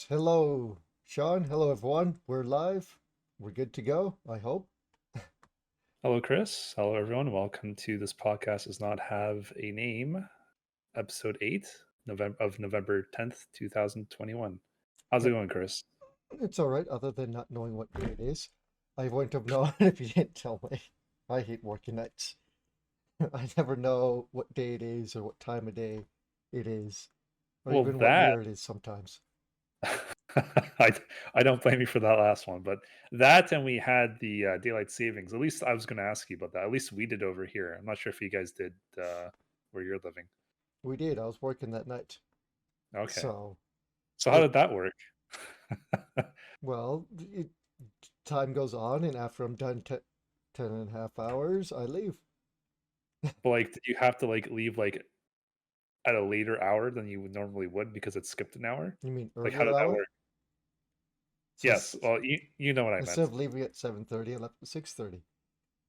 Hello, Shawn. Hello, everyone. We're live. We're good to go, I hope. Hello, Chris. Hello, everyone. Welcome to This Podcast Does Not Have a Name, Episode 8, November 10th, 2021. How's it Yep, going, Chris? it's all right, other than not knowing what day it is. I wouldn't have known if you didn't tell me. I hate working nights. I never know what day it is or what time of day it is, or Well, even what that year it is sometimes. I, I don't blame you for that last one, but that and we had the daylight savings. At least I was going to ask you about that. At least we did over here. I'm not sure if you guys did where you're living. We did. I was working that night. Okay. So, So how it, did that work? well, time goes on, and after I'm done 10.5 hours, I leave. But like, did you have to like leave like at a later hour than you would normally would because it skipped an hour? You mean Like, how earlier did that hour? work? So, Yes. Well, you know what I instead meant. of leaving at 7:30, I left at 6:30.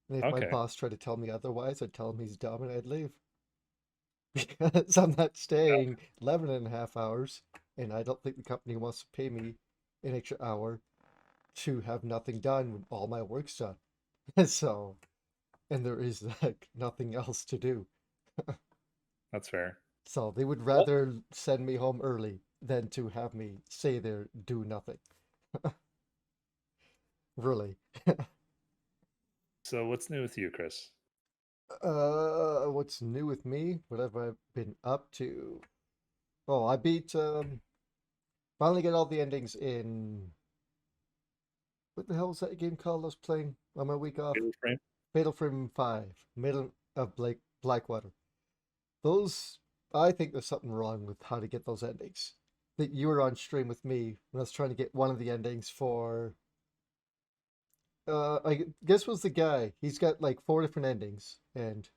And if my Okay. boss tried to tell me otherwise, I'd tell him he's dumb and I'd leave. Because I'm not staying 11.5 hours, and I don't think the company wants to pay me an extra hour to have nothing done when all my work's done. So, and there is like nothing else to do. That's fair. So they would Well, rather send me home early than to have me stay there, do nothing. Really. so what's new with you, Chris? What's new with me? What have I been up to? Oh, I beat finally get all the endings in. What the hell was that game called I was playing on my week off? Fatal Frame? Fatal Frame 5, Middle of Blackwater. Those, I think there's something wrong with how to get those endings. That you were on stream with me when I was trying to get one of the endings for, I guess was the guy. He's got like four different endings, and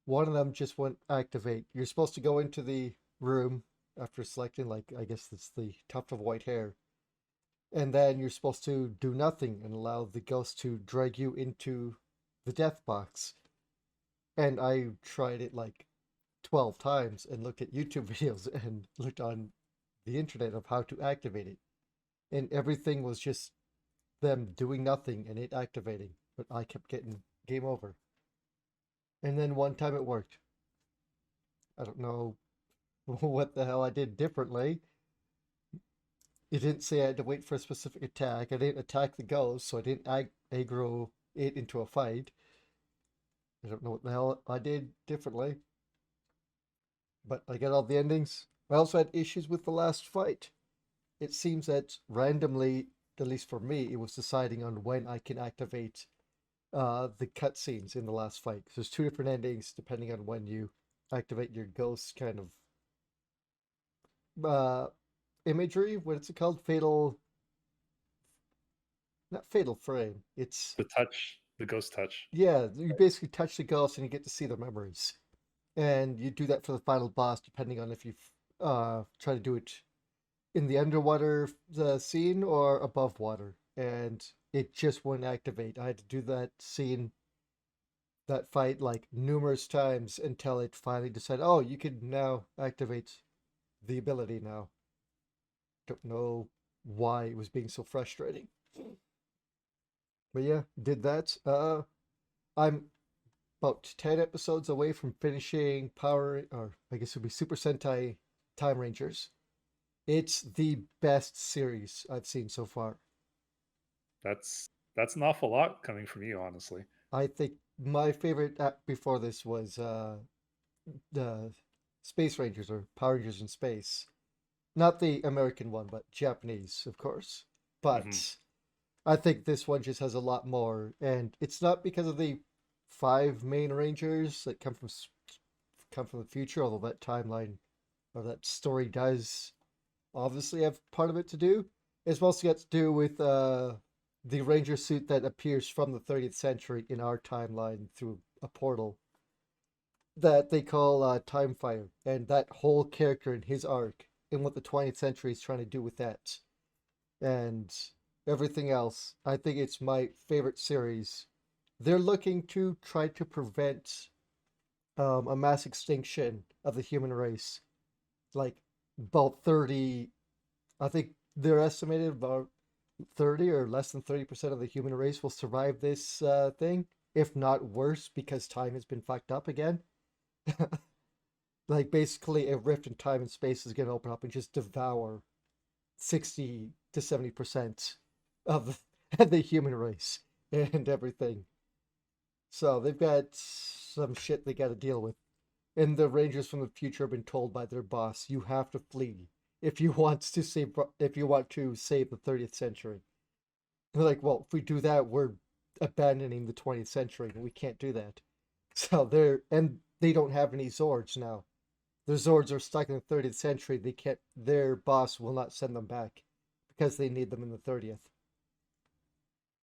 one of them just won't activate. You're supposed to go into the room after selecting, like, I guess it's the tuft of white hair, and then you're supposed to do nothing and allow the ghost to drag you into the death box. And I tried it like 12 times and looked at YouTube videos and looked on the internet of how to activate it. And everything was just them doing nothing and it activating. But I kept getting game over. And then one time it worked. I don't know what the hell I did differently. It didn't say I had to wait for a specific attack. I didn't attack the ghost, so I didn't aggro it into a fight. I don't know what the hell I did differently, but I got all the endings. I also had issues with the last fight. It seems that randomly, at least for me, it was deciding on when I can activate the cutscenes in the last fight. 'Cause there's two different endings depending on when you activate your ghost kind of uh, imagery. What's it called? Fatal, not fatal frame. It's The ghost touch. yeah, you basically touch the ghost and you get to see their memories. And you do that for the final boss, depending on if you try to do it in the underwater scene or above water. And it just wouldn't activate. I had to do that scene, that fight, like numerous times until it finally decided, oh, you can now activate the ability now. Don't know why it was being so frustrating. But yeah, did that. I'm about 10 episodes away from finishing Power, or I guess it would be Super Sentai Time Rangers. It's the best series I've seen so far. That's an awful lot coming from you, honestly. I think my favorite app before this was the Space Rangers or Power Rangers in Space. Not the American one, but Japanese, of course. Hmm. But I think this one just has a lot more, and it's not because of the five main Rangers that come from the future, although that timeline or that story does obviously have part of it to do. It's mostly got to do with the ranger suit that appears from the 30th century in our timeline through a portal that they call Time Fire, and that whole character and his arc and what the 20th century is trying to do with that, and everything else. I think it's my favorite series. They're looking to try to prevent a mass extinction of the human race, like about 30, I think they're estimated about 30 or less than 30% of the human race will survive this thing, if not worse, because time has been fucked up again. Like basically a rift in time and space is going to open up and just devour 60 to 70% of the human race and everything. So they've got some shit they got to deal with. And the Rangers from the future have been told by their boss, you have to flee if you want to save the 30th century. And they're like, well, if we do that, we're abandoning the 20th century, and we can't do that. So they don't have any Zords now. Their Zords are stuck in the 30th century. They can't. Their boss will not send them back because they need them in the 30th.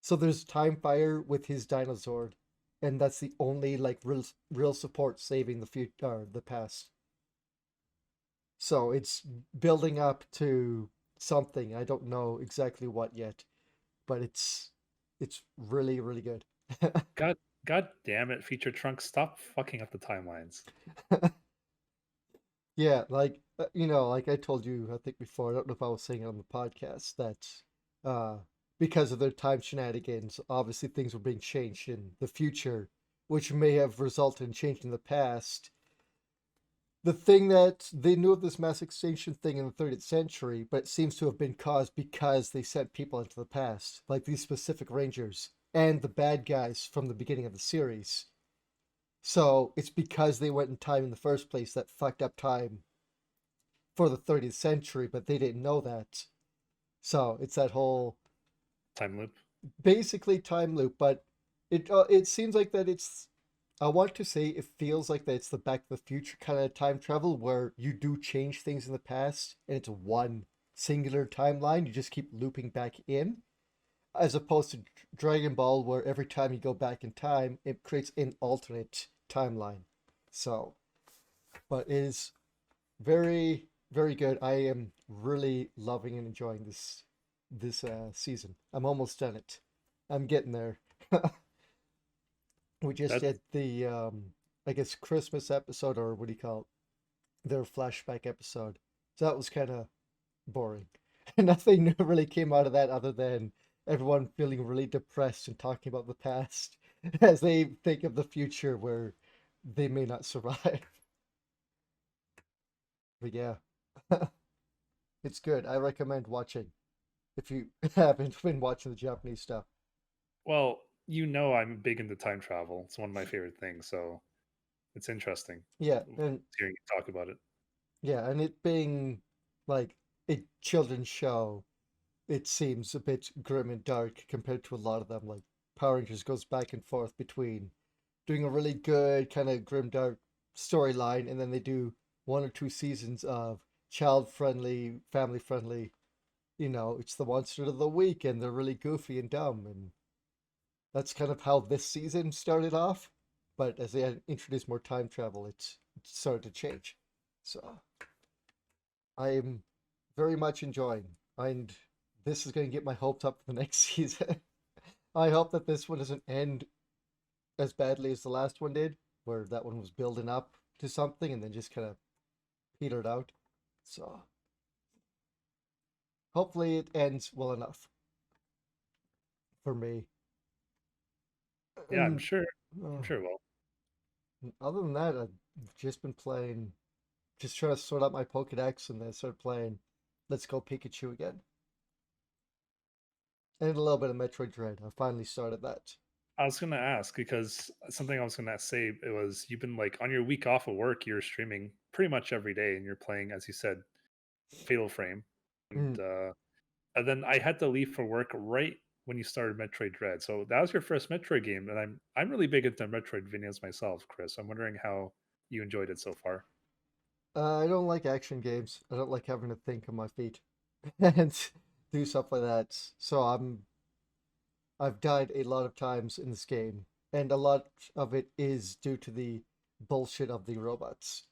So there's Time Fire with his Dinozord, and that's the only like real support saving the future, the past. So it's building up to something. I don't know exactly what yet, but it's really really good. God, God damn it, Feature Trunk, stop fucking up the timelines. Yeah, like like I told you, I think before. I don't know if I was saying it on the podcast that uh, because of their time shenanigans, obviously things were being changed in the future, which may have resulted in change in the past. The thing that they knew of this mass extinction thing in the 30th century, but it seems to have been caused because they sent people into the past, like these specific rangers and the bad guys from the beginning of the series. So it's because they went in time in the first place that fucked up time for the 30th century, but they didn't know that. So it's that whole Time loop. basically time loop, but it seems like that it's. I want to say it feels like that it's the Back to the Future kind of time travel where you do change things in the past and it's one singular timeline. You just keep looping back in, as opposed to Dragon Ball, where every time you go back in time, it creates an alternate timeline. So, but it is very, very good. I am really loving and enjoying this season. I'm almost done it. I'm getting there. We just That did the I guess Christmas episode, or what do you call it? Their flashback episode. So that was kind of boring. Nothing new really came out of that other than everyone feeling really depressed and talking about the past as they think of the future where they may not survive. But yeah, it's good. I recommend watching if you haven't been watching the Japanese stuff. well, I'm big into time travel. It's one of my favorite things, so it's interesting Yeah, and hearing you talk about it. yeah, and it being like a children's show, it seems a bit grim and dark compared to a lot of them. Like Power Rangers goes back and forth between doing a really good kind of grim dark storyline, and then they do one or two seasons of child friendly, family friendly. It's the monster of the week, and they're really goofy and dumb, and that's kind of how this season started off. But as they introduced more time travel, it started to change. So I'm very much enjoying, and this is going to get my hopes up for the next season. I hope that this one doesn't end as badly as the last one did, where that one was building up to something and then just kind of petered out. So hopefully it ends well enough for me. Yeah, And I'm uh, sure. Well, other than that, I've just been playing, just trying to sort out my Pokedex, and then start playing Let's Go Pikachu again. And a little bit of Metroid Dread. I finally started that. I was gonna ask because something I was gonna say it was you've been like on your week off of work, you're streaming pretty much every day, and you're playing, as you said, Fatal Frame, and Mm. and then I had to leave for work right when you started Metroid Dread. So that was your first Metroid game, and I'm really big into Metroidvanias myself, Chris. I'm wondering how you enjoyed it so far. I don't like action games. I don't like having to think on my feet and do stuff like that. So I've died a lot of times in this game, and a lot of it is due to the bullshit of the robots.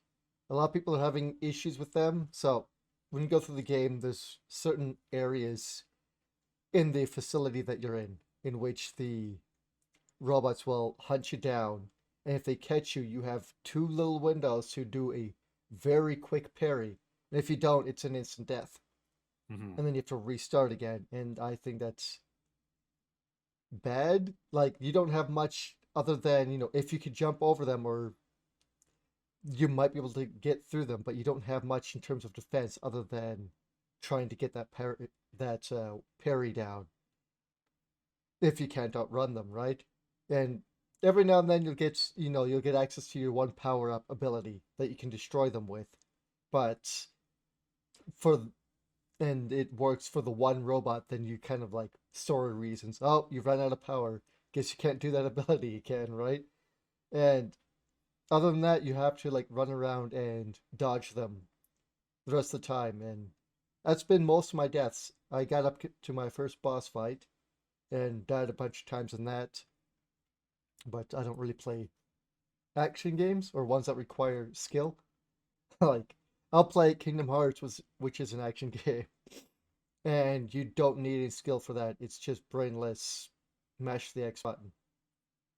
A lot of people are having issues with them. So when you go through the game, there's certain areas in the facility that you're in which the robots will hunt you down. And if they catch you, you have two little windows to do a very quick parry. And if you don't, it's an instant death. Hmm. and then you have to restart again. And I think that's bad. Like you don't have much other than, if you could jump over them, or you might be able to get through them, but you don't have much in terms of defense other than trying to get that parry down if you can't outrun them, right? And every now and then you'll get access to your one power up ability that you can destroy them with. But for and it works for the one robot, then you kind of like story reasons. Oh, you've run out of power. Guess you can't do that ability again, right? And other than that, you have to like run around and dodge them the rest of the time. And that's been most of my deaths. I got up to my first boss fight and died a bunch of times in that, but I don't really play action games or ones that require skill. Like I'll play Kingdom Hearts, which is an action game, and you don't need any skill for that. It's just brainless. Mash the X button.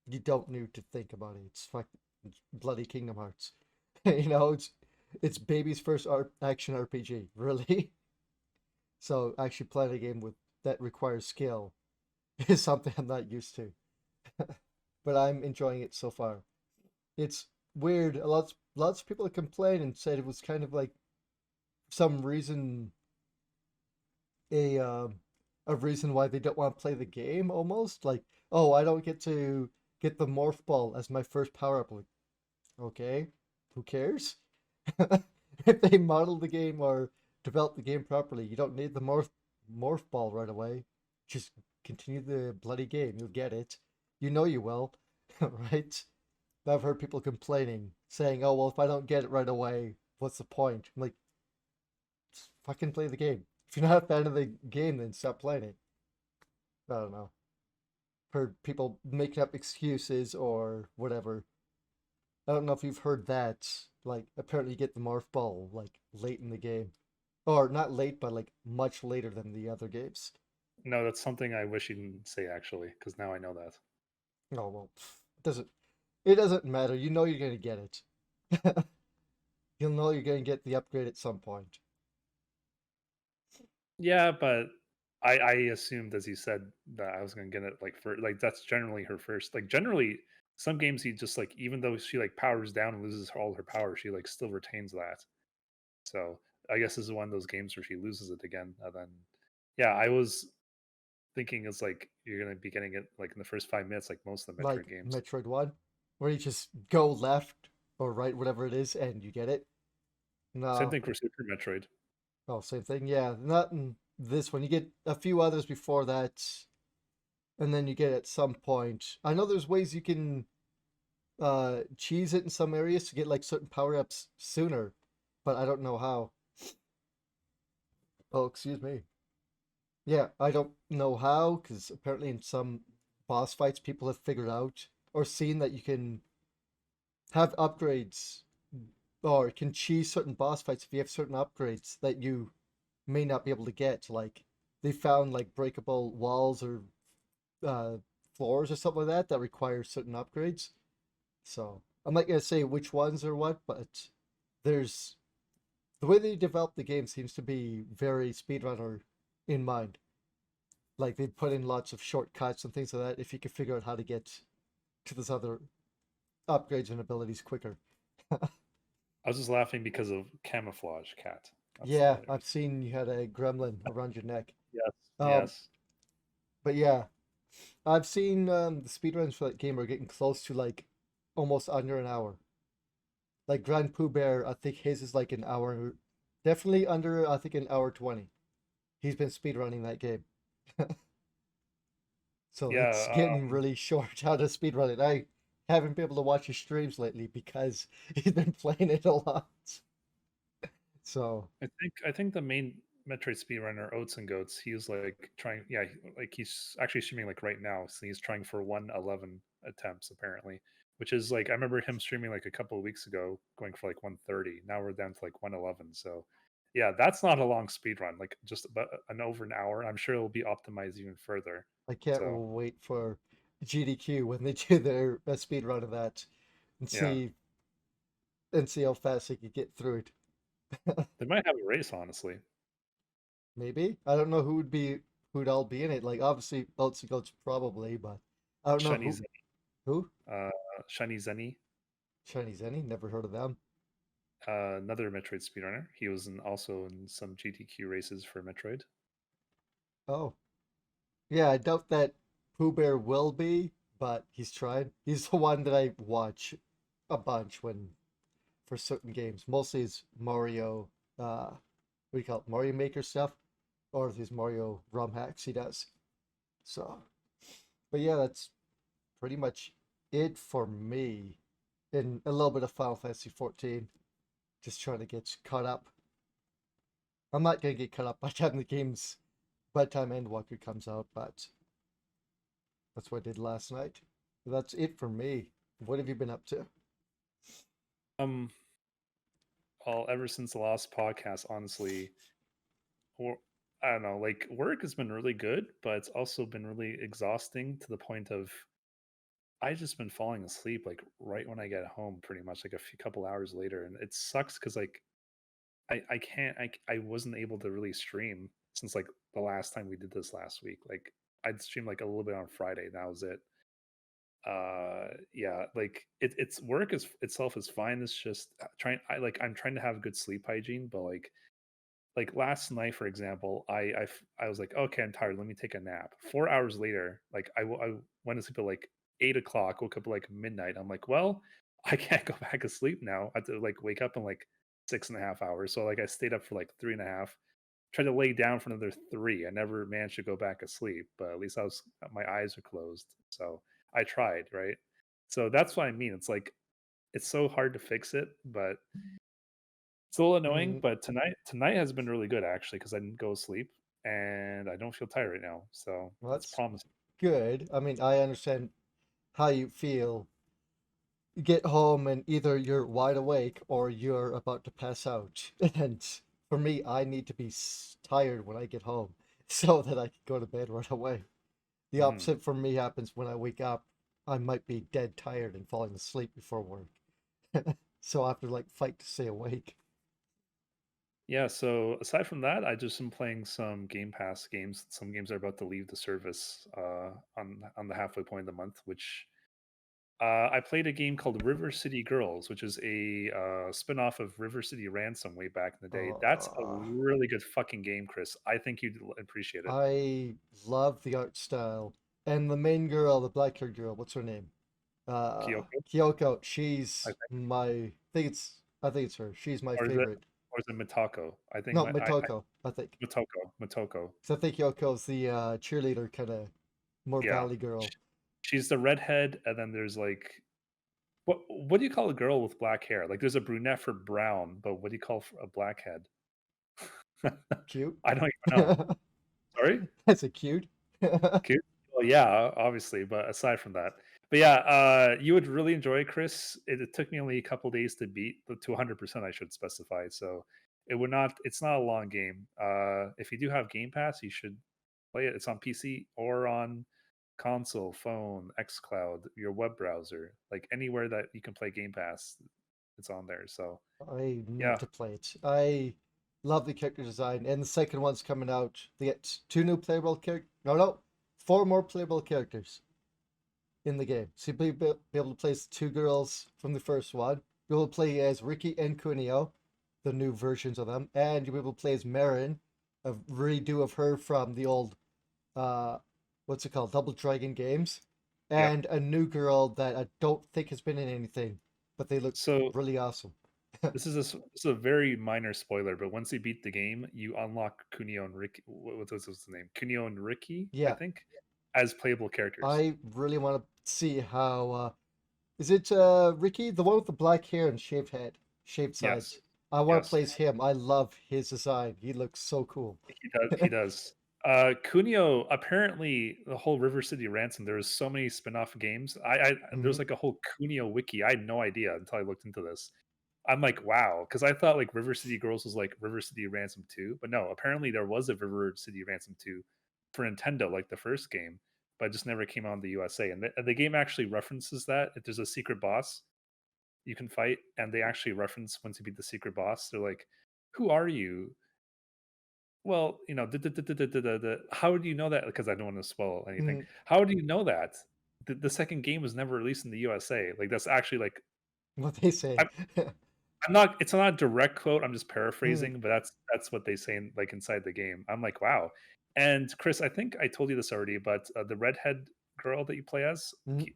You don't need to think about it. It's bloody Kingdom Hearts. It's baby's first action RPG, really. So actually playing a game with that requires skill is something I'm not used to. But I'm enjoying it so far. It's weird. Lots of people complained and said it was kind of like some reason a a reason why they don't want to play the game almost. Like, oh, I don't get to get the morph ball as my first power up. Like, okay, who cares? If they model the game or develop the game properly, you don't need the morph ball right away. Just continue the bloody game. You'll get it. You know you will, right? I've heard people complaining, saying, "Oh well, if I don't get it right away, what's the point?" I'm like, just fucking play the game. If you're not a fan of the game, then stop playing it. I don't know. Heard people making up excuses or whatever. I don't know if you've heard that. Like, apparently you get the morph ball like late in the game, or not late, but like much later than the other games. No, that's something I wish you didn't say actually, because now I know that. Oh well, it doesn't matter. You know you're gonna get it. You'll know you're gonna get the upgrade at some point. Yeah, but I assumed, as you said, that I was gonna get it like for like that's generally her first. Like generally, some games you just like even though she like powers down and loses all her power, she like still retains that. So I guess this is one of those games where she loses it again, and then yeah, I was thinking it's like you're gonna be getting it like in the first 5 minutes, like most of the Like Metroid games. Metroid 1, where you just go left or right, whatever it is, and you get it. Same No. thing for Super Metroid. Oh, same thing. Yeah, not in this one. You get a few others before that, and then you get at some point. I know there's ways you can cheese it in some areas to get like certain power-ups sooner, but I don't know how. Oh, excuse me. Yeah, I don't know how, because apparently in some boss fights people have figured out or seen that you can have upgrades or can cheese certain boss fights if you have certain upgrades that you may not be able to get. Like they found like breakable walls or uh, floors or something like that require certain upgrades. So I'm not gonna say which ones or what, but there's the way they develop the game seems to be very speedrunner in mind. Like they put in lots of shortcuts and things like that if you could figure out how to get to those other upgrades and abilities quicker. I was just laughing because of camouflage cat. That's the Yeah, only I've reason. seen you had a gremlin around your neck. Yes, Um, yes. but yeah, I've seen the speedruns for that game are getting close to like almost under an hour. Like Grand Pooh Bear, I think his is like an hour, definitely under, I think, an hour 20. He's been speedrunning that game. So it's Yeah, getting really short how to speedrun it. I haven't been able to watch his streams lately because he's been playing it a lot. So, I think the main Metroid speedrunner Oats and Goats, he's like trying, yeah, like he's actually streaming like right now. So he's trying for 111 attempts apparently, which is like I remember him streaming like a couple of weeks ago, going for like 130. Now we're down to like 111. So yeah, that's not a long speed run, like just about an over an hour. I'm sure it'll be optimized even further. I can't So wait for GDQ when they do their speed run of that and yeah, see how fast they can get through it. they might have a race, honestly. Maybe. I don't know who'd all be in it. Like obviously Boats and Goats probably, but I don't know Shiny who Zen, who? uh, Shiny Zenny, Chinese any? Never heard of them. another Metroid speedrunner. He was also in some GTQ races for Metroid. Oh. Yeah, I doubt that Pooh Bear will be, but he's tried. He's the one that I watch a bunch when for certain games. Mostly his Mario what do you call it? Mario Maker stuff. Or his Mario ROM hacks he does. So but yeah, that's pretty much it for me. In a little bit of Final Fantasy 14. Just trying to get caught up. I'm not gonna get caught up by the time Endwalker comes out, but that's what I did last night. That's it for me. What have you been up to? Um, well, ever since the last podcast, honestly, or I don't know, like work has been really good, but it's also been really exhausting to the point of I just been falling asleep like right when I get home, pretty much like a few couple hours later, and it sucks because like I can't I wasn't able to really stream since like the last time we did this last week. Like I'd stream like a little bit on Friday, that was it. Yeah, like it's work is itself is fine. It's just I'm trying to have good sleep hygiene, but like last night for example, I was like, okay, I'm tired, let me take a nap. 4 hours later, like I went to sleep at like 8 o'clock, woke up at like midnight. I'm like, well, I can't go back to sleep now. I have to like wake up in like 6.5 hours. So like I stayed up for like 3.5, tried to lay down for another 3. I never managed to go back asleep, but at least my eyes are closed. So I tried, right? So that's what I mean. It's like it's so hard to fix it, but it's a little annoying. Mm, But tonight has been really good actually because I didn't go to sleep and I don't feel tired right now. So well, that's that's promising. good. I mean, I understand how you feel. You get home and either you're wide awake or you're about to pass out. And for me, I need to be tired when I get home so that I can go to bed right away. The Hmm. opposite for me happens when I wake up. I might be dead tired and falling asleep before work. So I have to like fight to stay awake. Yeah. So aside from that, I just been playing some Game Pass games. Some games are about to leave the service on the halfway point of the month, which I played a game called River City Girls, which is a spin-off of River City Ransom way back in the day. That's a Uh, really good fucking game, Chris. I think you'd appreciate it. I love the art style. And the main girl, the black haired girl, what's her name? Kyoko, Kyoko. I She's think, I think it's her. She's my or is it favorite. Mitako? I think No, I Motoko, I think. Motoko. 'Cause I think Yoko's the cheerleader kind of more Yeah, valley girl. Sh- she's the redhead, and then there's like what do you call a girl with black hair? Like there's a brunette for brown, but what do you call a blackhead? Cute. I don't even know. Sorry. That's a cute. Cute? Well, yeah, obviously, but aside from that. But yeah, you would really enjoy it, Chris. It took me only a couple days to beat to 100%, I should specify. So it's not a long game. If you do have Game Pass, you should play it. It's on PC or on console, phone, xCloud, your web browser, like anywhere that you can play Game Pass, it's on there. So I need yeah, to play it. I love the character design, and the second one's coming out. They get two new playable characters. No, no, four more playable characters in the game. So you'll be able to play as two girls from the first one. You'll play as Ricky and Kunio, the new versions of them, and you'll be able to play as Marin, a redo of her from the old, uh, what's it called, Double Dragon games, yep. and a new girl that I don't think has been in anything, but they look So really awesome. this is a very minor spoiler, but once you beat the game, you unlock Kunio and Ricky. What's his name? Kunio and Ricky, I Yeah, think, as playable characters. I really want to see how. Is it Ricky, the one with the black hair and shaved head, shaved Yes, sides? I want to yes, play as him. I love his design. He looks so cool. he does. He does. Kunio, apparently, the whole River City Ransom. There was so many spin-off games. There's Hmm. like a whole Kunio wiki. I had no idea until I looked into this. I'm like, wow, because I thought like River City Girls was like River City Ransom 2, but no, apparently there was a River City Ransom 2 for Nintendo, like the first game, but it just never came out in the USA. And the game actually references that if there's a secret boss you can fight, and they actually reference once you beat the secret boss, they're like, "Who are you?" well, how do you know that? Because I don't want to spoil anything. Mm, How do you know that the second game was never released in the USA? Like that's actually like what they say. I'm not. It's not a direct quote. I'm just Mm, paraphrasing, but that's what they say like inside the game. I'm like, wow. And Chris, I think I told you this already, but the redhead girl that you play as, mm.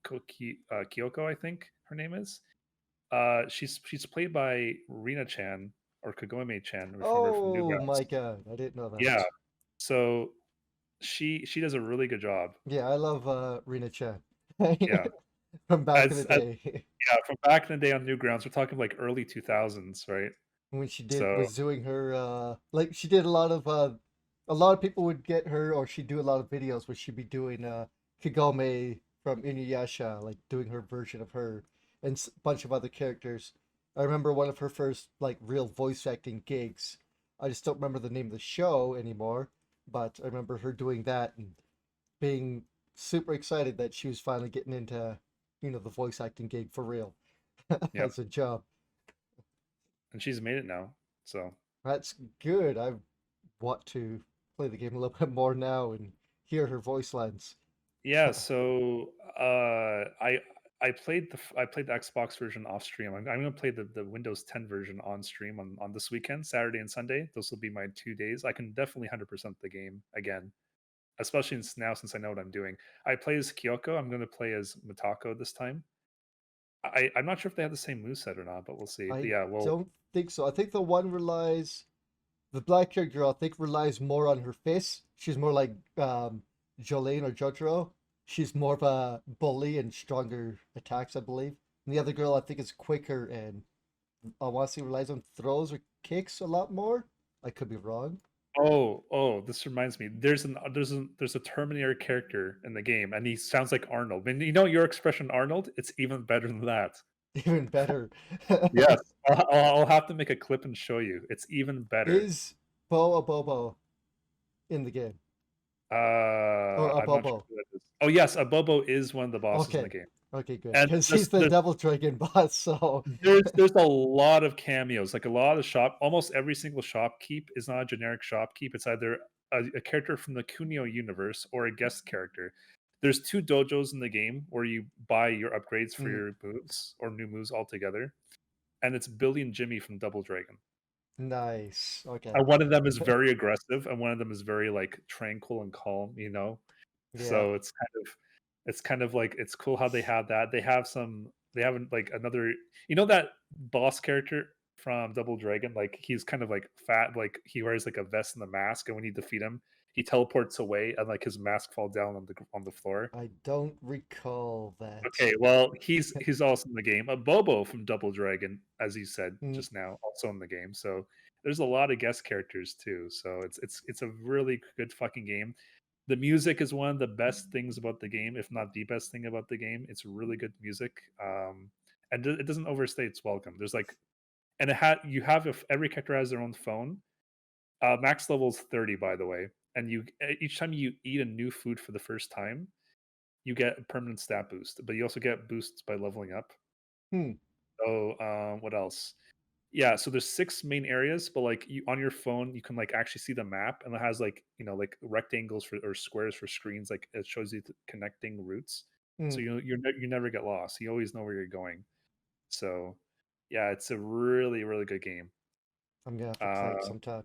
Kyoko, I think her name is. She's played by Rina Chan or Kagome Chan from Oh my Newgrounds. god, I didn't know Yeah. that. So she does a really good job. Yeah, I love Rina Chan Yeah. from back in the As day yeah, from back in the day on Newgrounds, we're talking like early 2000s, right? when she did So was doing her like she did a lot of people would get her or she'd do a lot of videos where she'd be doing Kagome from Inuyasha, like doing her version of her and a bunch of other characters. I remember one of her first like real voice acting gigs. I just don't remember the name of the show anymore, but I remember her doing that and being super excited that she was finally getting into, the voice acting gig for real yep. as a job. And she's made it now. So That's good. I want to play the game a little bit more now and hear her voice lines. yeah, so I played the Xbox version off stream. I'm gonna play the Windows 10 version on stream on this weekend, Saturday and Sunday. Those will be my 2 days. I can definitely 100% the game again, especially since I know what I'm doing. I play as Kyoko. I'm gonna play as Mitako this time. I'm not sure if they have the same moveset or not, but we'll see. But I yeah, well, don't think so. I think the black haired girl, I think relies more on her face. She's more like Jolene or Jotaro. She's more of a bully and stronger attacks, I believe. And the other girl, I think, is quicker and I want to say relies on throws or kicks a lot more. I could be wrong. oh, this reminds me. There's a Terminator character in the game, and he sounds like Arnold. And you know your expression, Arnold. It's even better than that. Even better. Yes, I'll have to make a clip and show you. It's even better. Is Bo a Bobo in the game? Or a I'm not sure Bobo? who that is. Oh yes, Abobo is one of the bosses in the Okay. game, Okay, good. and Because he's the Devil Dragon boss, so. there's a lot of cameos. Like a lot of almost every single shopkeep is not a generic shopkeep. It's either a character from the Kunio universe or a guest character. There's two dojos in the game where you buy your upgrades for Mm, your moves or new moves altogether, and it's Billy and Jimmy from Double Dragon. nice. Okay. And one of them is very aggressive, and one of them is very like tranquil and calm. Yeah. So it's kind of like it's cool how they have that. They have like another that boss character from Double Dragon, like he's kind of like fat, like he wears like a vest and a mask, and when you defeat him, he teleports away and like his mask falls down on the floor. I don't recall that. Okay, well, he's also in the game. A Bobo from Double Dragon, as you said Mm, just now, also in the game. So there's a lot of guest characters too. So it's a really good fucking game. The music is one of the best things about the game, if not the best thing about the game. It's really good music, and it doesn't overstay its welcome. There's like, and you have if every character has their own phone. Max level is 30, by the way, and each time you eat a new food for the first time, you get a permanent stat boost, but you also get boosts by leveling up. hmm. So, what else? Yeah, so there's six main areas, but like you on your phone, you can like actually see the map, and it has like like rectangles for or squares for screens. Like it shows you the connecting routes, so Mm. you never get lost. You always know where you're going. So, yeah, it's a really really good game. I'm gonna have to play it Uh, sometime.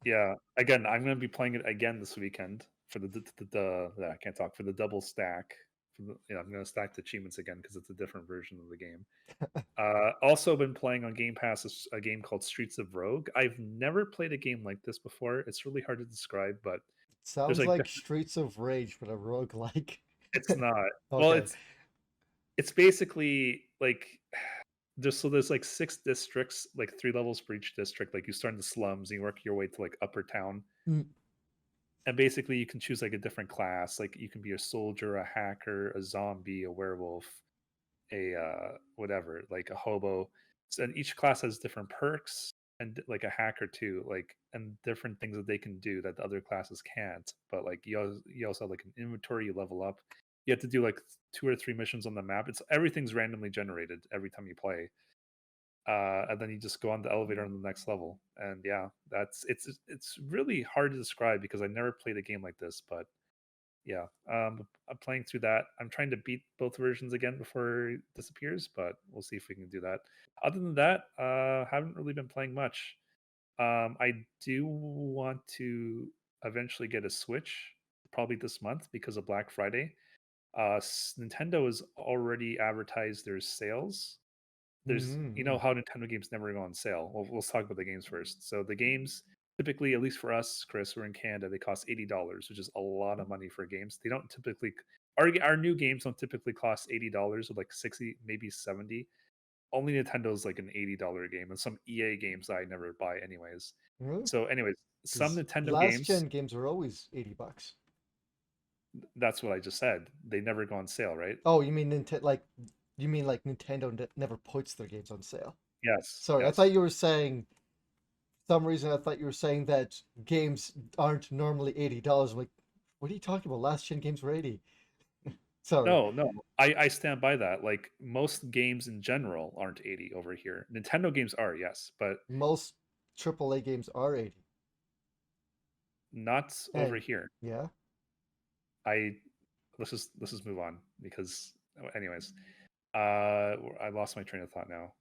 yeah, again, I'm gonna be playing it again this weekend for the I can't talk for the double stack. I'm gonna stack the achievements again because it's a different version of the game. Also been playing on Game Pass a game called Streets of Rogue. I've never played a game like this before. It's really hard to describe, but there's Sounds like like Streets of Rage, but a roguelike. it's not. Well, Okay. it's basically like there's like six districts, like three levels for each district. Like you start in the slums and you work your way to like upper town. Mm, And basically you can choose like a different class. Like you can be a soldier, a hacker, a zombie, a werewolf, a whatever, like a hobo. So, and each class has different perks and like a hacker too, like and different things that they can do that the other classes can't. But like you also have like an inventory, you level up. You have to do like two or three missions on the map. Everything's randomly generated every time you play. and then you just go on the elevator on the next level. And yeah, it's really hard to describe because I never played a game like this. But yeah, I'm playing through that. I'm trying to beat both versions again before it disappears, but we'll see if we can do that. Other than that, haven't really been playing much. I do want to eventually get a Switch, probably this month because of Black Friday. Nintendo has already advertised their sales. There's, you know, Mm-hmm. how Nintendo games never go on sale. Well, let's talk about the games first. So the games typically, at least for us, Chris, we're in Canada, they cost $80, which is a lot of money for games. They don't typically our new games don't typically cost $80 or like 60, maybe 70. Only Nintendo's like an $80 game, and some EA games I never buy anyways. Really? So, anyways, some Because Nintendo last games, gen games were always $80. that's what I just said. They never go on sale, right? Oh, you mean like Nintendo never puts their games on sale? Yes, Sorry, I thought yes. you were saying some reason I thought you were saying that games aren't normally $80. I'm like, what are you talking about? Last gen games were 80. Sorry. No, no, I stand by that. Like most games in general aren't 80 over here. Nintendo games are, yes, but Most AAA games are 80. not over And here. yeah. I let's just move on because anyways, I lost my train of thought now.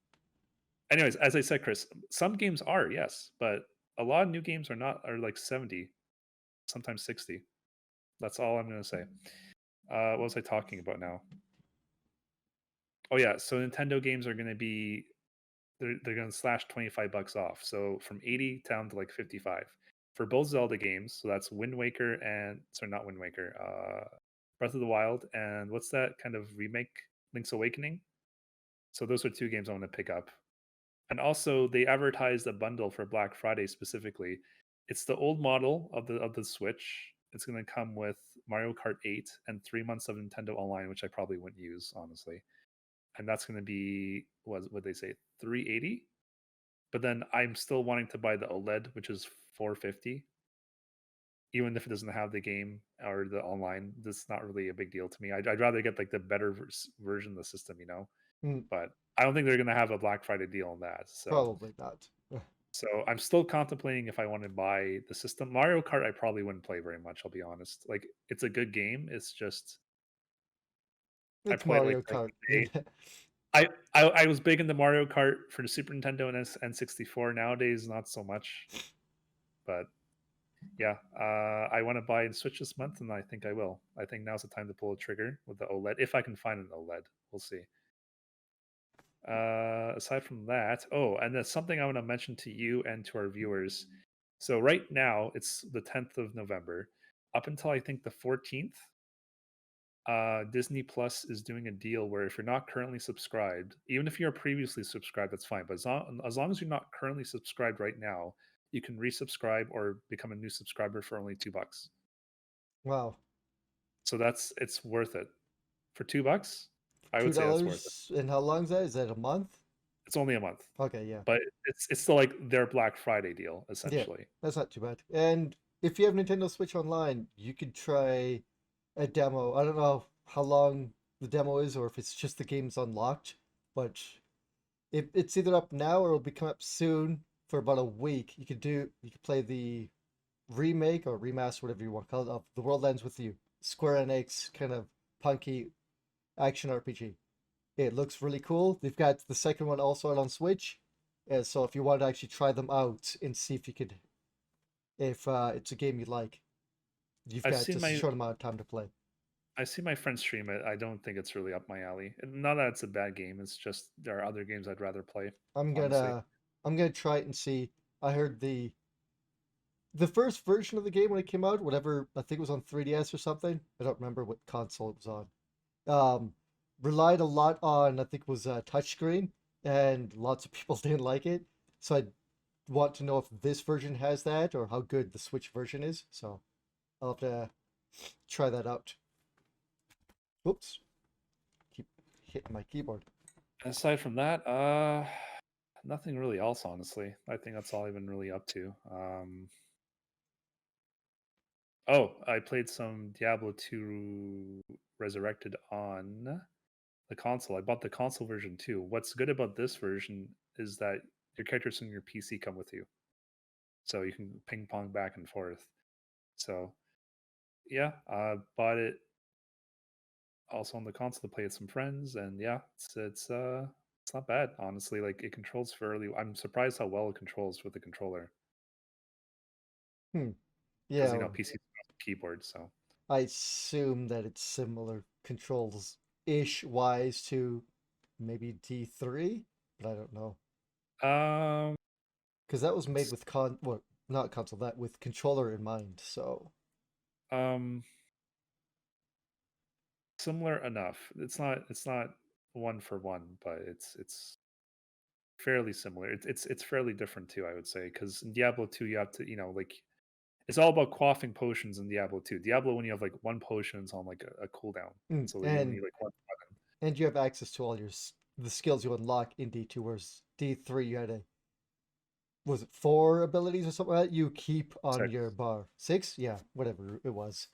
Anyways, as I said, Chris, some games are, yes, but a lot of new games are not, are like 70, sometimes 60. That's all I'm gonna say. What was I talking about now? Oh yeah, so Nintendo games are gonna be, they're gonna slash $25 off. So from 80 down to like 55 for both Zelda games. So that's Wind Waker and, sorry, not Wind Waker, Breath of the Wild, and what's that kind of remake, Link's Awakening. So those are two games I want to pick up. And also they advertised a bundle for Black Friday specifically. It's the old model of the Switch. It's going to come with Mario Kart 8 and 3 months of Nintendo Online, which I probably wouldn't use honestly. And that's going to be, what they say, 380. But then I'm still wanting to buy the OLED, which is 450. Even if it doesn't have the game or the online, that's not really a big deal to me. I'd rather get like the better version of the system, you know. Mm, But I don't think they're gonna have a Black Friday deal on that. So probably not. so I'm still contemplating if I want to buy the system. Mario Kart, I probably wouldn't play very much. I'll be honest. Like it's a good game. It's just I It's play it like Mario for like Kart. a day. I was big into Mario Kart for the Super Nintendo and N64. Nowadays, not so much. But yeah, I want to buy and Switch this month, and I think I will. I think now's the time to pull a trigger with the OLED if I can find an OLED. We'll see. Aside from that, oh, and there's something I want to mention to you and to our viewers. So right now it's the 10th of November. Up until I think the 14th, Disney Plus is doing a deal where if you're not currently subscribed, even if you're previously subscribed, that's fine. But as long as you're not currently subscribed right now, you can resubscribe or become a new subscriber for only $2. Wow. So it's worth it. For $2, I Two would say that's worth it. dollars and how long is that? Is that a month? It's only a month. Okay, yeah. But it's still like their Black Friday deal, Yeah, essentially. that's not too bad. And if you have Nintendo Switch Online, you could try a demo. I don't know how long the demo is or if it's just the game's unlocked, but if it's either up now or it'll be coming up soon for about a week. You could play the remake or remaster, whatever you want to call it, of The World Ends With You. Square Enix kind of punky action RPG. It looks really cool. They've got the second one also out on Switch. So if you want to actually try them out and see if you could, if it's a game you like, you've I've got seen just a my short amount of time to play. I see my friends stream it. I don't think it's really up my alley. And not that it's a bad game. It's just there are other games I'd rather play. I'm Honestly, gonna I'm gonna try it and see. I heard the first version of the game when it came out, whatever I think it was on 3DS or something. I don't remember what console it was on. Um, relied a lot on I think it was touchscreen, and lots of people didn't like it. So I want to know if this version has that or how good the Switch version is. So I'll have to try that out. Whoops, keep hitting my keyboard. aside from that, nothing really else. Honestly, I think that's all I've been really up to. Oh, I played some Diablo 2 Resurrected on the console. I bought the console version too. What's good about this version is that your characters and your PC come with you, so you can ping pong back and forth. So yeah, bought it also on the console to play with some friends, and yeah, it's not bad honestly. Like it controls fairly. I'm surprised how well it controls with the controller Hmm. because Yeah, PC keyboard. So I assume that it's similar controls ish wise to maybe D3, but I don't know. um, Because that was made with well, not console, that with controller in mind. So, um, similar enough. It's not one for one, but it's fairly similar. It's fairly different too, I would say, because in Diablo 2 you have to, like it's all about quaffing potions in Diablo 2. Diablo, when you have like one potion, it's on like a cooldown, so you only and need like one. you have access to all your the skills you unlock in D2, whereas D3 you had was it 4 abilities or something like that you keep on Six. your bar? 6? Yeah, whatever it was.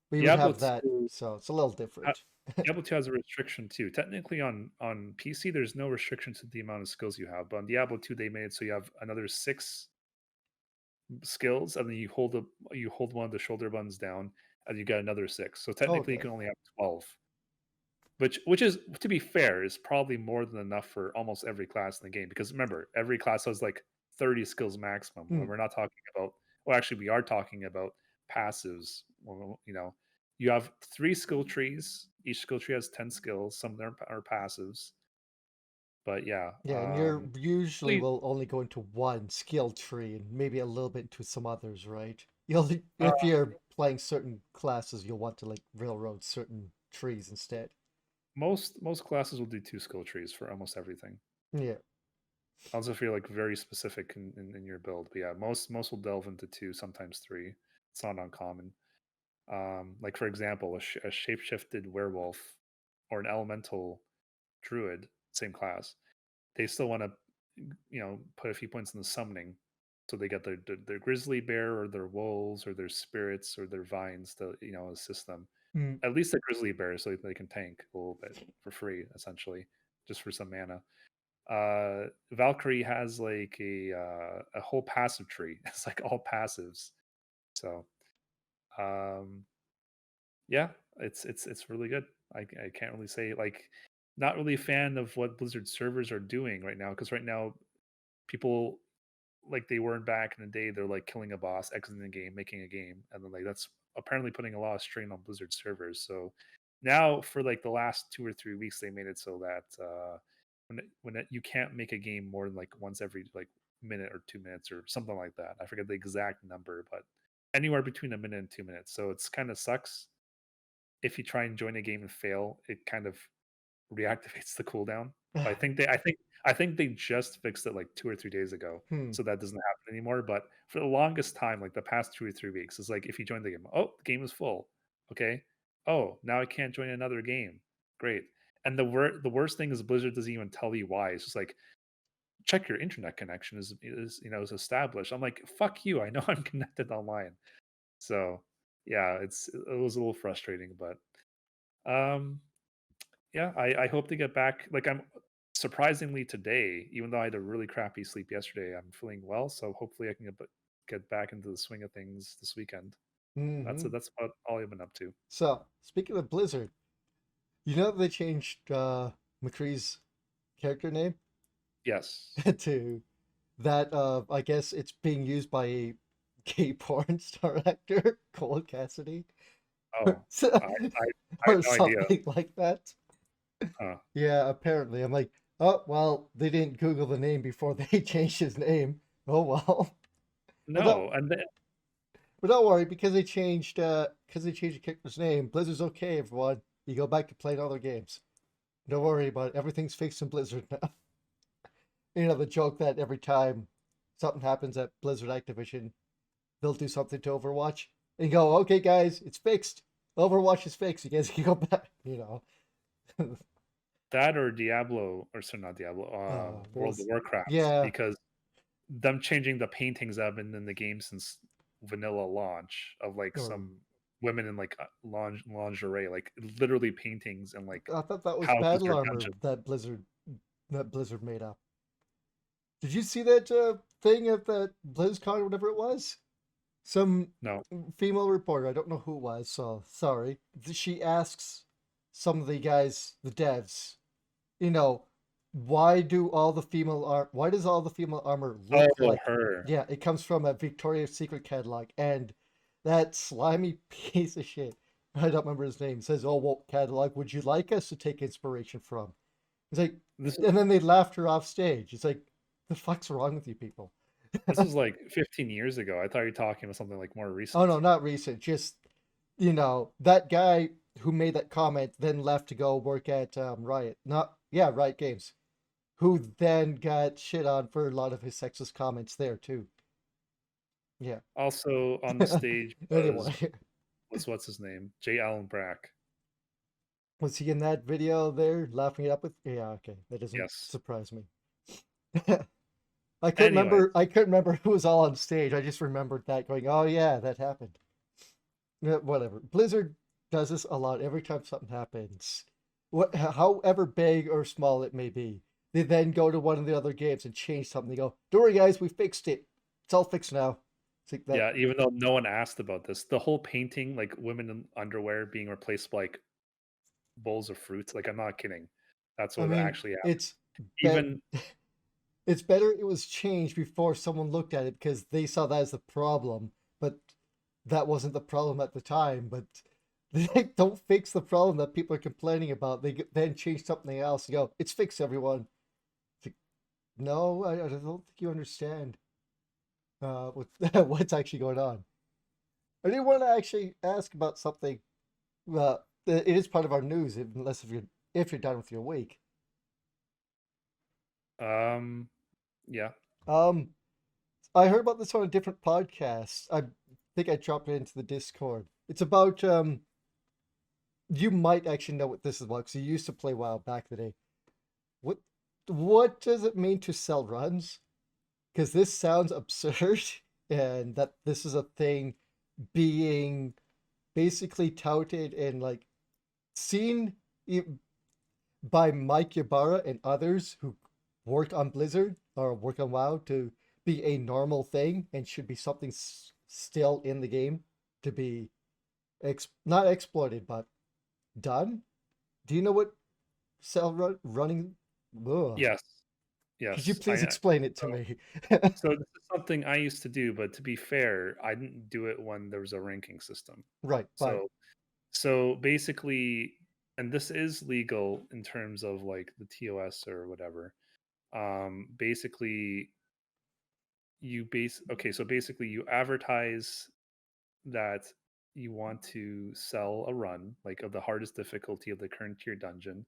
We would Diablo have that, 2 so it's a little ha- different. Diablo 2 has a restriction too. Technically on PC there's no restriction to the amount of skills you have, but on Diablo 2 they made it so you have another 6 skills, and then you hold one of the shoulder buttons down and you get another 6. So technically you Okay. can only have 12. Which is, to be fair, is probably more than enough for almost every class in the game, because remember, every class has like 30 skills maximum, and Mm, we're not talking about, well, actually we are talking about passives. Well, you have 3 skill trees. Each skill tree has 10 skills. Some of them are passives. But yeah, yeah, and you're usually really, will only go into one skill tree and maybe a little bit into some others, right? You'll uh, if you're playing certain classes, you'll want to like railroad certain trees instead. most classes will do 2 skill trees for almost everything. Yeah. Also feel like very specific in your build. But yeah, most will delve into 2, sometimes 3. It's not uncommon. Like for example, a shapeshifted werewolf or an elemental druid, same class, they still want to, put a few points in the summoning, so they get their grizzly bear or their wolves or their spirits or their vines to assist them. Mm, At least the grizzly bear, so they can tank a little bit for free, essentially, just for some mana. Valkyrie has like a whole passive tree. It's like all passives. So um yeah, it's really good. I can't really say, like, not really a fan of what Blizzard servers are doing right now, because right now people, like they weren't back in the day, they're like killing a boss, exiting the game, making a game, and then like that's apparently putting a lot of strain on Blizzard servers. So now for like the last 2 or 3 weeks, they made it so that you can't make a game more than like once every like minute or 2 minutes or something like that. I forget the exact number, but anywhere between a minute and 2 minutes. So it's kind of sucks if you try and join a game and fail, it kind of reactivates the cooldown. But I think they just fixed it like 2 or 3 days ago, hmm. so that doesn't happen anymore. But for the longest time, like the past 2 or 3 weeks, it's like if you join the game, oh, the game is full. Okay. Oh, now I can't join another game. Great. And the worst thing is Blizzard doesn't even tell you why. It's just like, check your internet connection is established. I'm like, fuck you. I know I'm connected online. So yeah, it was a little frustrating, but um yeah, I hope to get back. Like, I'm surprisingly today, even though I had a really crappy sleep yesterday, I'm feeling well. So hopefully I can get back into the swing of things this weekend. Hmm. That's about all I've been up to. So, speaking of Blizzard, you know they changed McCree's character name Yes. to that I guess it's being used by a gay porn star actor, Cole Cassidy, or, Oh, I I had or no idea. something like that. Huh. Yeah, apparently. I'm like, oh well, they didn't Google the name before they changed his name. Oh well. But don't No, and then but don't worry, because they changed the character's name, Blizzard's okay, everyone. You go back to playing other games. Don't worry about it. Everything's fixed in Blizzard now. You know the joke that every time something happens at Blizzard Activision, they'll do something to Overwatch and go, okay, guys, it's fixed. Overwatch is fixed. You guys can go back. that or Diablo, or sorry, not Diablo, What World of was? Warcraft, Yeah. because them changing the paintings that have been in the game since vanilla launch of like Or some women in like lingerie, like literally paintings and like I thought that was houses battle or armor dungeons. that Blizzard made up. Did you see that thing at the BlizzCon or whatever it was? Some No. female reporter, I don't know who it was, so sorry. She asks some of the guys, the devs, you know, why does all the female armor look Oh, like, her. yeah, it comes from a Victoria's Secret catalog, and that slimy piece of shit, I don't remember his name, says, oh, what catalog would you like us to take inspiration from? It's like, This is and then they laughed her off stage. It's like, the fuck's wrong with you people? this was like 15 years ago. I thought you were talking about something like more Oh recent. no, not recent. Just that guy who made that comment then left to go work at Riot. Not yeah, Riot Games. Who then got shit on for a lot of his sexist comments there too. Yeah. Also on the stage Anyway, was what's his name? J. Allen Brack. was he in that video there laughing it up with? Yeah, okay, that doesn't Yes. surprise me. Anyways, I couldn't remember who was all on stage. I just remembered that going, oh yeah, that happened. Yeah, whatever. Blizzard does this a lot every time something happens. However big or small it may be. They then go to one of the other games and change something. They go, don't worry, guys, we fixed it. It's all fixed now. It's like that. yeah, even though no one asked about this, the whole painting, like women in underwear being replaced by like bowls of fruits, like I'm not kidding. That's I what mean, actually happened. it's bet Even it's better it was changed before someone looked at it because they saw that as the problem, but that wasn't the problem at the time. But they don't fix the problem that people are complaining about. Then change something else and go, it's fixed, everyone. It's like, no, I don't think you understand what what's actually going on. I do want to actually ask about something. It is part of our news, unless if you're done with your week. um yeah. Um, I heard about this on a different podcast. I think I dropped it into the Discord. It's about you might actually know what this is about because you used to play WoW back in the day. What what does it mean to sell runs? Because this sounds absurd, and that this is a thing being basically touted and like seen by Mike Ybarra and others who work on Blizzard or work on WoW to be a normal thing and should be something still in the game to be not exploited but done. Do you know what running? Ugh. Yes. Could you Yes. please explain it to me? So this is something I used to do, but to be fair, I didn't do it when there was a ranking system. Right, but So basically, and this is legal in terms of like the TOS or whatever. Basically so basically you advertise that you want to sell a run like of the hardest difficulty of the current tier dungeon,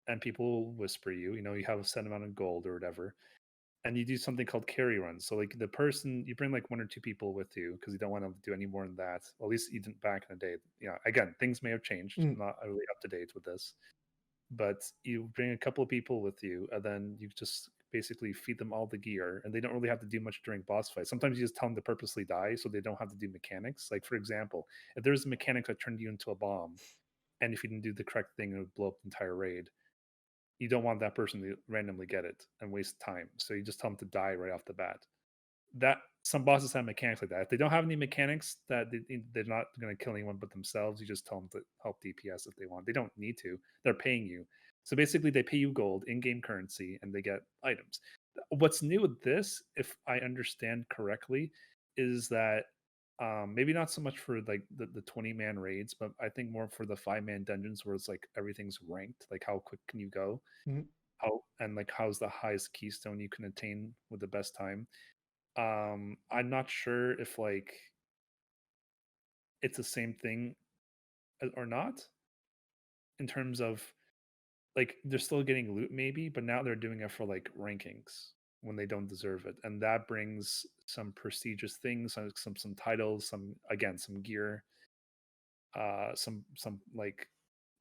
and people will whisper you have a set amount of gold or whatever, and you do something called carry runs. So like the person you bring like one or two people with you because you don't want to do any more than that. Well, at least you didn't back in the day. Again, things may have changed. mm, I'm not really up to date with this, but you bring a couple of people with you, and then you just basically feed them all the gear, and they don't really have to do much during boss fights. Sometimes you just tell them to purposely die so they don't have to do mechanics. Like for example, if there's a mechanic that turned you into a bomb, and if you didn't do the correct thing, it would blow up the entire raid. You don't want that person to randomly get it and waste time. So you just tell them to die right off the bat. That some bosses have mechanics like that. If they don't have any mechanics that they're not going to kill anyone but themselves, you just tell them to help DPS if they want. They don't need to. They're paying you. So basically, they pay you gold in-game currency, and they get items. What's new with this, if I understand correctly, is that maybe not so much for like the 20-man raids, but I think more for the 5-man dungeons where it's like everything's ranked, like how quick can you go, mm, how and like how's the highest keystone you can attain with the best time. I'm not sure if like it's the same thing or not in terms of like they're still getting loot maybe, but now they're doing it for like rankings when they don't deserve it, and that brings some prestigious things, some titles, some gear, some like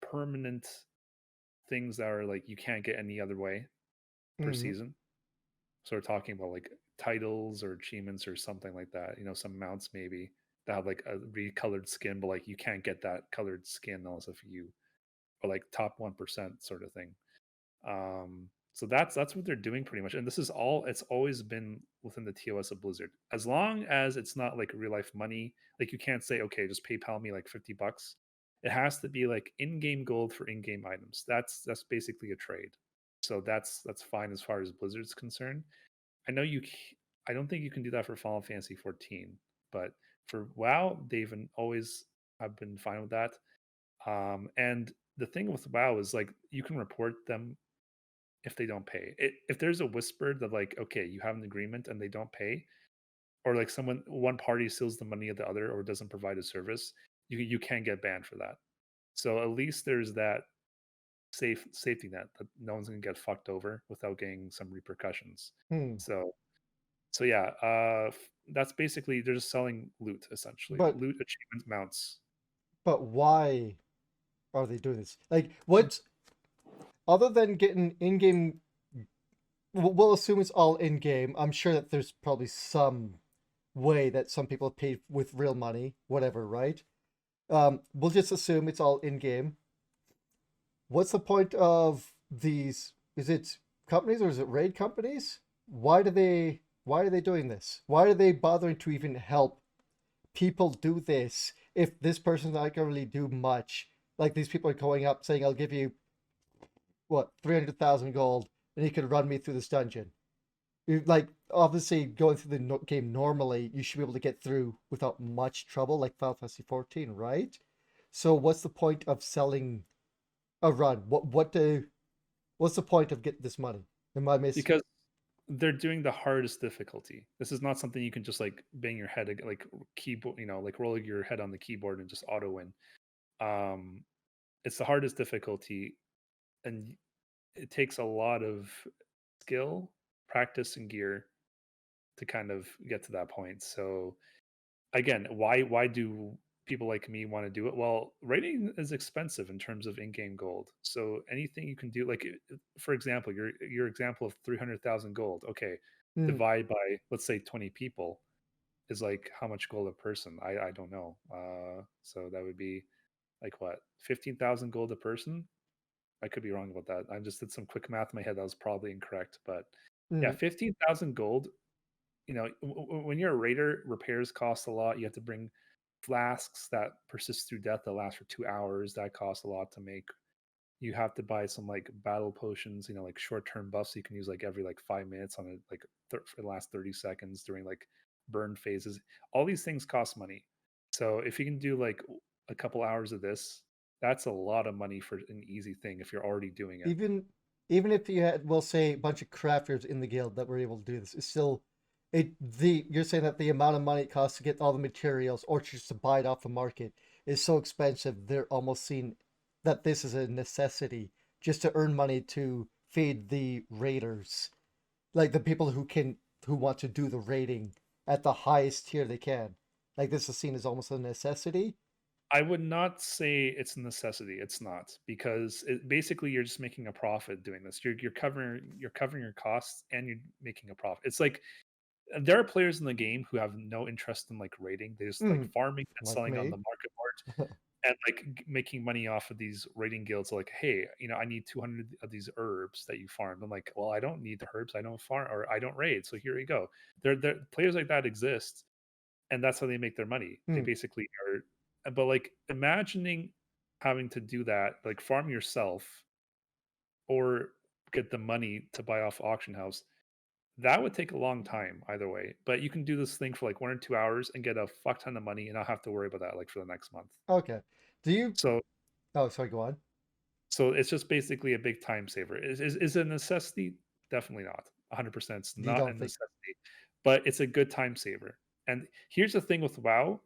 permanent things that are like you can't get any other way per mm, season. So we're talking about like titles or achievements or something like that. Some mounts maybe that have like a recolored skin, but like you can't get that colored skin unless if you or like top 1% sort of thing. So that's what they're doing pretty much. And this is all it's always been within the TOS of Blizzard. As long as it's not like real life money, like you can't say, okay, just PayPal me like $50. It has to be like in-game gold for in-game items. That's basically a trade. So that's fine as far as Blizzard's concerned. I know I don't think you can do that for Final Fantasy 14, but for WoW, always have been fine with that. And the thing with WoW is like you can report them if they don't pay. If there's a whisper that like, okay, you have an agreement and they don't pay, or like one party steals the money of the other or doesn't provide a service, you can get banned for that. So at least there's that safety net that no one's gonna get fucked over without getting some repercussions. Hmm. So yeah, that's basically they're just selling loot essentially, But loot achievement mounts. why are they doing this? Like, what other than getting in-game? We'll assume it's all in-game. I'm sure that there's probably some way that some people pay with real money, whatever, right? We'll just assume it's all in-game. What's the point of these? Is it companies or is it raid companies? Why are they doing this? Why are they bothering to even help people do this if this person's not gonna really do much? Like these people are going up saying, "I'll give you what 300,000 gold, and you can run me through this dungeon." Like obviously going through the game normally, you should be able to get through without much trouble, like Final Fantasy 14, right? So what's the point of selling a run? What's the point of getting this money? Am I miss? Because they're doing the hardest difficulty. This is not something you can just like bang your head like keyboard, like rolling your head on the keyboard and just auto win. Um, it's the hardest difficulty, and it takes a lot of skill, practice, and gear to kind of get to that point. So again, why do people like me want to do it? Well, rating is expensive in terms of in-game gold. So anything you can do, like for example, your example of 300,000 gold. Okay, Hmm. divide by let's say 20 people is like how much gold a person? I don't know. So that would be like what 15,000 gold a person. I could be wrong about that. I just did some quick math in my head. That was probably incorrect, but yeah, Hmm. 15,000 gold. When you're a raider, repairs cost a lot. You have to bring flasks that persist through death that last for 2 hours. That costs a lot to make. You have to buy some like battle potions, like short-term buffs you can use like every like 5 minutes on it, like for the last 30 seconds during like burn phases. All these things cost money. So if you can do like a couple hours of this, that's a lot of money for an easy thing if you're already doing it. Even even if you had, we'll say, a bunch of crafters in the guild that were able to do this, it's still you're saying that the amount of money it costs to get all the materials or just to buy it off the market is so expensive. They're almost seeing that this is a necessity just to earn money to feed the raiders, like the people who want to do the raiding at the highest tier they can. Like this is seen as almost a necessity. I would not say it's a necessity. It's not because basically you're just making a profit doing this. You're covering your costs and you're making a profit. It's like there are players in the game who have no interest in like raiding. They just like Mm, farming and like selling on me. the market board and like making money off of these raiding guilds. Like, hey, I need 200 of these herbs that you farmed. I'm like, well, I don't need the herbs. I don't farm or I don't raid. So here you go. There players like that exist, and that's how they make their money. They Mm, basically are, but like imagining having to do that, like farm yourself or get the money to buy off auction house, that would take a long time either way. But you can do this thing for like 1 or 2 hours and get a fuck ton of money and not have to worry about that like for the next month. okay. Do you? So Oh, sorry. Go on. it's just basically a big time saver. Is it a necessity? Definitely not. 100% it's You not a don't think? necessity, but it's a good time saver. And here's the thing with WoW,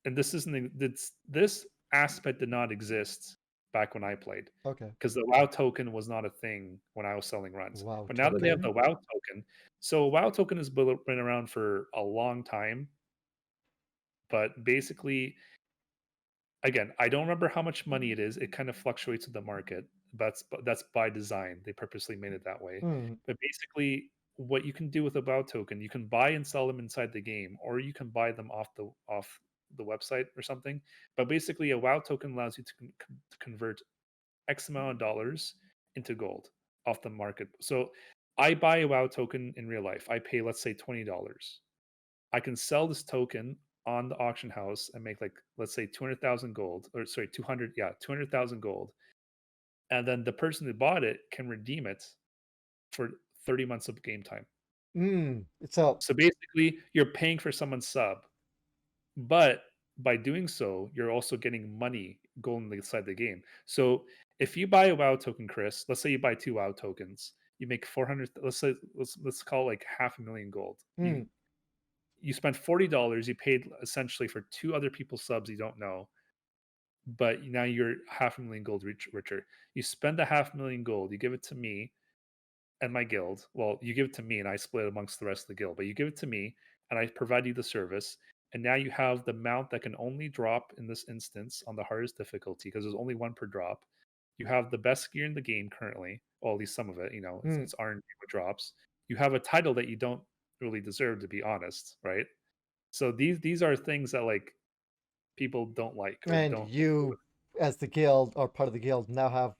and this aspect did not exist back when I played Okay. because the WoW token was not a thing when I was selling runs. Wow, But now that they have token. the WoW token, so WoW token has been around for a long time. But basically, again, I don't remember how much money it is. It kind of fluctuates with the market. That's by design. They purposely made it that way. Hmm. But basically, what you can do with a WoW token, you can buy and sell them inside the game, or you can buy them off the website or something. But basically, a WoW token allows you to convert X amount of dollars into gold off the market. So I buy a WoW token in real life. I pay, let's say, $20. I can sell this token on the auction house and make, like, let's say 200,000 gold, or sorry, 200, yeah, 200,000 gold. And then the person who bought it can redeem it for 30 months of game time. So, So basically, you're paying for someone's sub, but by doing so, you're also getting money going inside the game. So if you buy a WoW token, Chris, let's say you buy 2 WoW tokens, you make 400, let's call it like half a million gold. mm, You spent $40, you paid essentially for 2 other people's subs you don't know, but now you're half a million gold richer. You spend a half million gold, you give it to me and my guild. Well, you give it to me and I split it amongst the rest of the guild, but you give it to me and I provide you the service. And now you have the mount that can only drop in this instance on the hardest difficulty because there's only one per drop. You have the best gear in the game currently, or at least some of it. mm. It's RNG what drops. You have a title that you don't really deserve, to be honest, right? So these are things that, like, people don't like or And don't agree you, with. as the guild or part of the guild, now have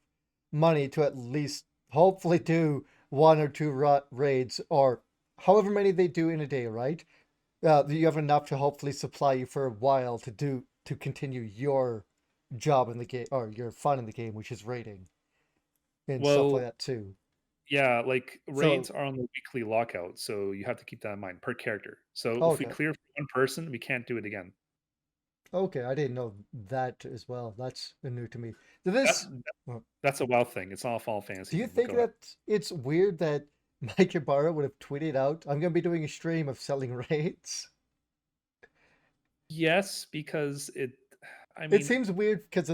money to at least hopefully do one or two raids or however many they do in a day, right? You have enough to hopefully supply you for a while to continue your job in the game or your fun in the game, which is raiding and stuff like Well, that too. yeah, like So, raids are on the weekly lockout, so you have to keep that in mind per character. So if we okay. clear for one person, we can't do it again. Okay, I didn't know that as well. That's new to me. Did That this uh, that's a WoW thing. It's not a Final do Fantasy you thing. But think go ahead. that it's weird that Mike Ibarra would have tweeted out, I'm gonna be doing a stream of selling raids? Yes, because it. I It mean, seems weird because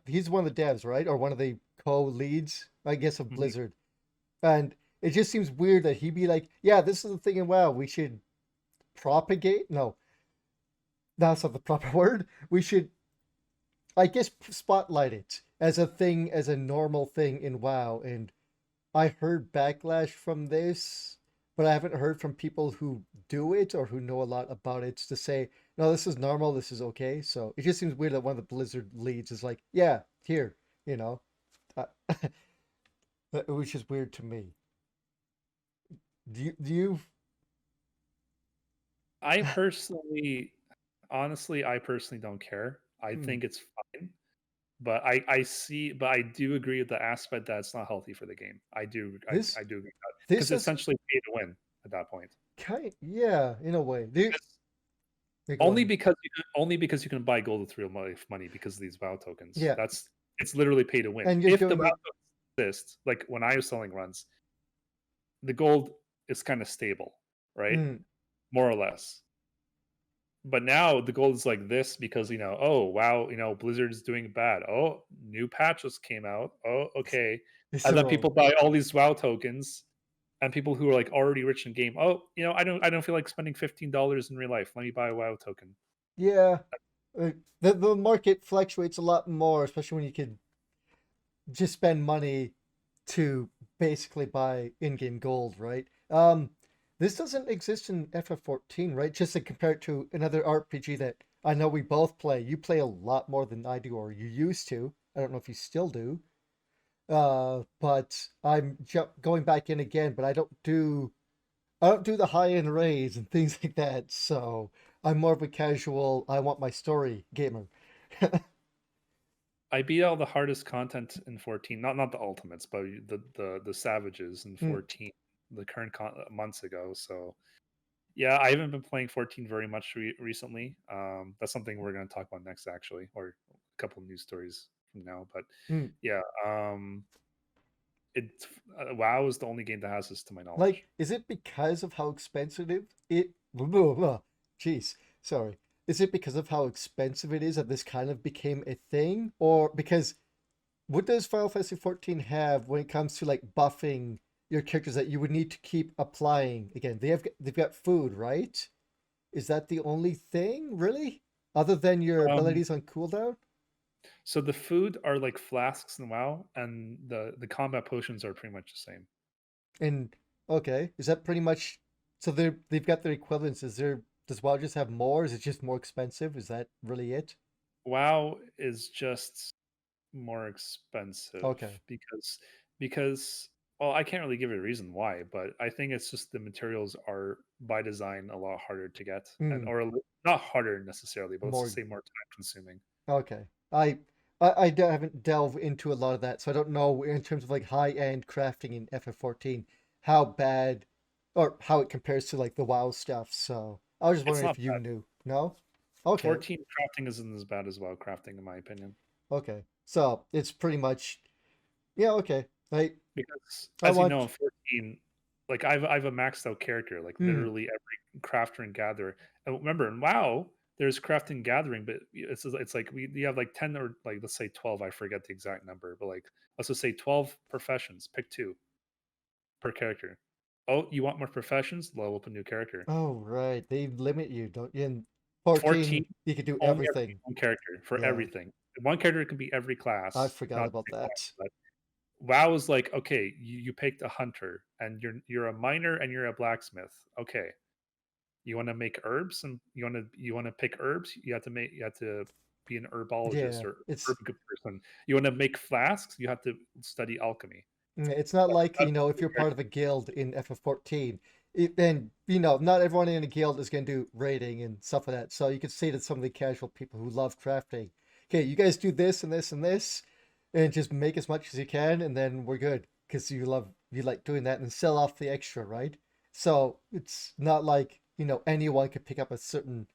he's one of the devs, right? Or one of the co-leads, I guess, of mhm. Blizzard. And it just seems weird that he'd be like, yeah, this is the thing in WoW. We should propagate. No, that's not the proper word. We should, I guess, spotlight it as a thing, as a normal thing in WoW. And I heard backlash from this, but I haven't heard from people who do it or who know a lot about it to say, no, this is normal, this is okay. So it just seems weird that one of the Blizzard leads is like, yeah, here, you know, uh, which is weird to me. Do you, I personally, honestly, I personally don't care. I hmm, think it's fine, but I do agree with the aspect that it's not healthy for the game. this, I do agree with that this because it's is essentially pay to win at that point. yeah, in a way. Because Yeah, go ahead. only because you can buy gold with real money because of these WoW tokens. Yeah, It's literally pay to win. and you're If the doing WoW it, tokens exist, like when I was selling runs, the gold is kind of stable, right? mm, More or less. But now the gold is like this because, oh wow, Blizzard's doing bad. Oh, new patches came out. Oh, okay. And then people so buy all these WoW tokens, and people who are like already rich in game. Oh, I don't feel like spending $15 in real life. Let me buy a WoW token. yeah, the market fluctuates a lot more, especially when you could just spend money to basically buy in-game gold, right? This doesn't exist in FF14, right? Just to compare it to another RPG that I know we both play. You play a lot more than I do, or you used to. I don't know if you still do. But I'm going back in again, but I don't do the high-end raids and things like that. So I'm more of a casual, I want my story gamer. I beat all the hardest content in 14, not the ultimates, but the savages in Hmm. 14, the current months ago. So yeah, I haven't been playing 14 very much recently. That's something we're going to talk about next, actually, or a couple of news stories from now. But Hmm. yeah, it WoW is the only game that has this, to my Like, knowledge. is it because of how expensive it? Jeez, sorry. Is it because of how expensive it is that this kind of became a thing, or because what does Final Fantasy 14 have when it comes to like buffing your characters that you would need to keep applying? Again, they've got food, right? Is that the only thing, really? Other than your Um, abilities on cooldown? so the food are like flasks in WoW, and the combat potions are pretty much the same. And okay, is that pretty much so they've got their equivalents. Does WoW just have more? Is it just more expensive? Is that really it? WoW is just more expensive Okay. because Well, I can't really give it a reason why, but I think it's just the materials are by design a lot harder to get, and Hmm. or not harder necessarily, but let's just More say more time consuming. okay. Haven't delved into a lot of that, so I don't know in terms of like high end crafting in FF14 how bad or how it compares to like the WoW stuff. So I was just It's wondering not if you bad. knew. No? Okay. 14 crafting isn't as bad as WoW crafting, in my opinion, Okay. So it's pretty much yeah, okay. because I as you know, in want 14, like I've a maxed out character, like hmm, literally every crafter and gatherer. And remember, in WoW, there's crafting gathering, but it's like we have like 10 or like let's say 12. I forget the exact number, but like let's just say 12 professions. Pick two per character. Oh, you want more professions? Level up a new character. oh right. They limit you, don't you? In 14, 14 you could do only ever everything. one character for Yeah. everything. One character can be every I class, forgot not about every class, that. but WoW is like, okay, you picked a hunter and you're a miner and you're a blacksmith. Okay. You want to make herbs and you want to pick herbs, you have to be an herbologist Yeah. or herb good person. You want to make flasks, you have to study alchemy. It's not like, That's if the you're part of character. a guild in FF14, then, not everyone in a guild is going to do raiding and stuff like that. So you could say to some of the casual people who love crafting, okay, you guys do this and this and this, and just make as much as you can, and then we're good. Because you like doing that and sell off the extra, right? So it's not like, anyone could pick up a certain.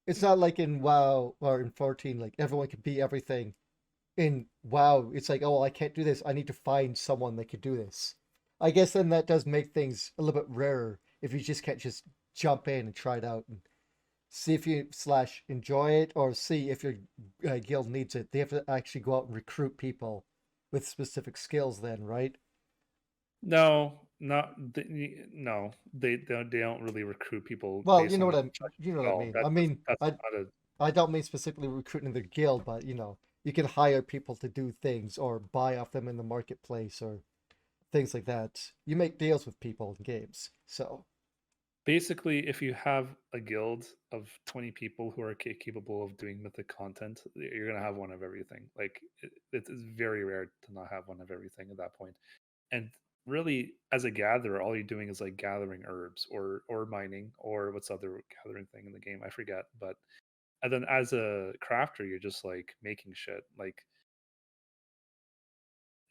It's not like in WoW or in 14, like everyone could be everything in WoW, it's like, oh, well, I can't do this. I need to find someone that could do this. I guess then that does make things a little bit rarer if you just can't just jump in and try it out and see if you slash enjoy it or see if your guild needs it. They have to actually go out and recruit people with specific skills then, right? No, not no. They don't really recruit people Well, based on their professions you know at what I all. mean. That's not a I don't mean specifically recruiting their guild, but you can hire people to do things or buy off them in the marketplace or things like that. You make deals with people in games. So, basically, if you have a guild of 20 people who are capable of doing mythic content, you're gonna have one of everything. Like it's very rare to not have one of everything at that point. And really, as a gatherer, all you're doing is like gathering herbs or mining or what's the other gathering thing in the game? I forget. But and then as a crafter, you're just like making shit. Like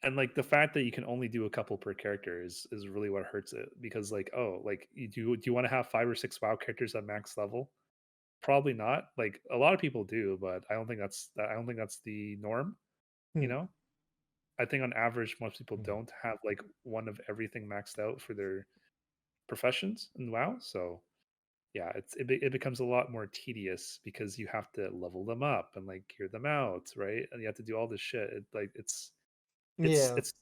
and like the fact that you can only do a couple per character is really what hurts it because like oh like do you want to have 5 or 6 WoW characters at max level? Probably not. Like a lot of people do, but I don't think that's the norm. You hmm, know, I think on average most people hmm. don't have like one of everything maxed out for their professions in WoW. So yeah, it becomes a lot more tedious because you have to level them up and like gear them out, right? And you have to do all this shit. It's Yeah, it's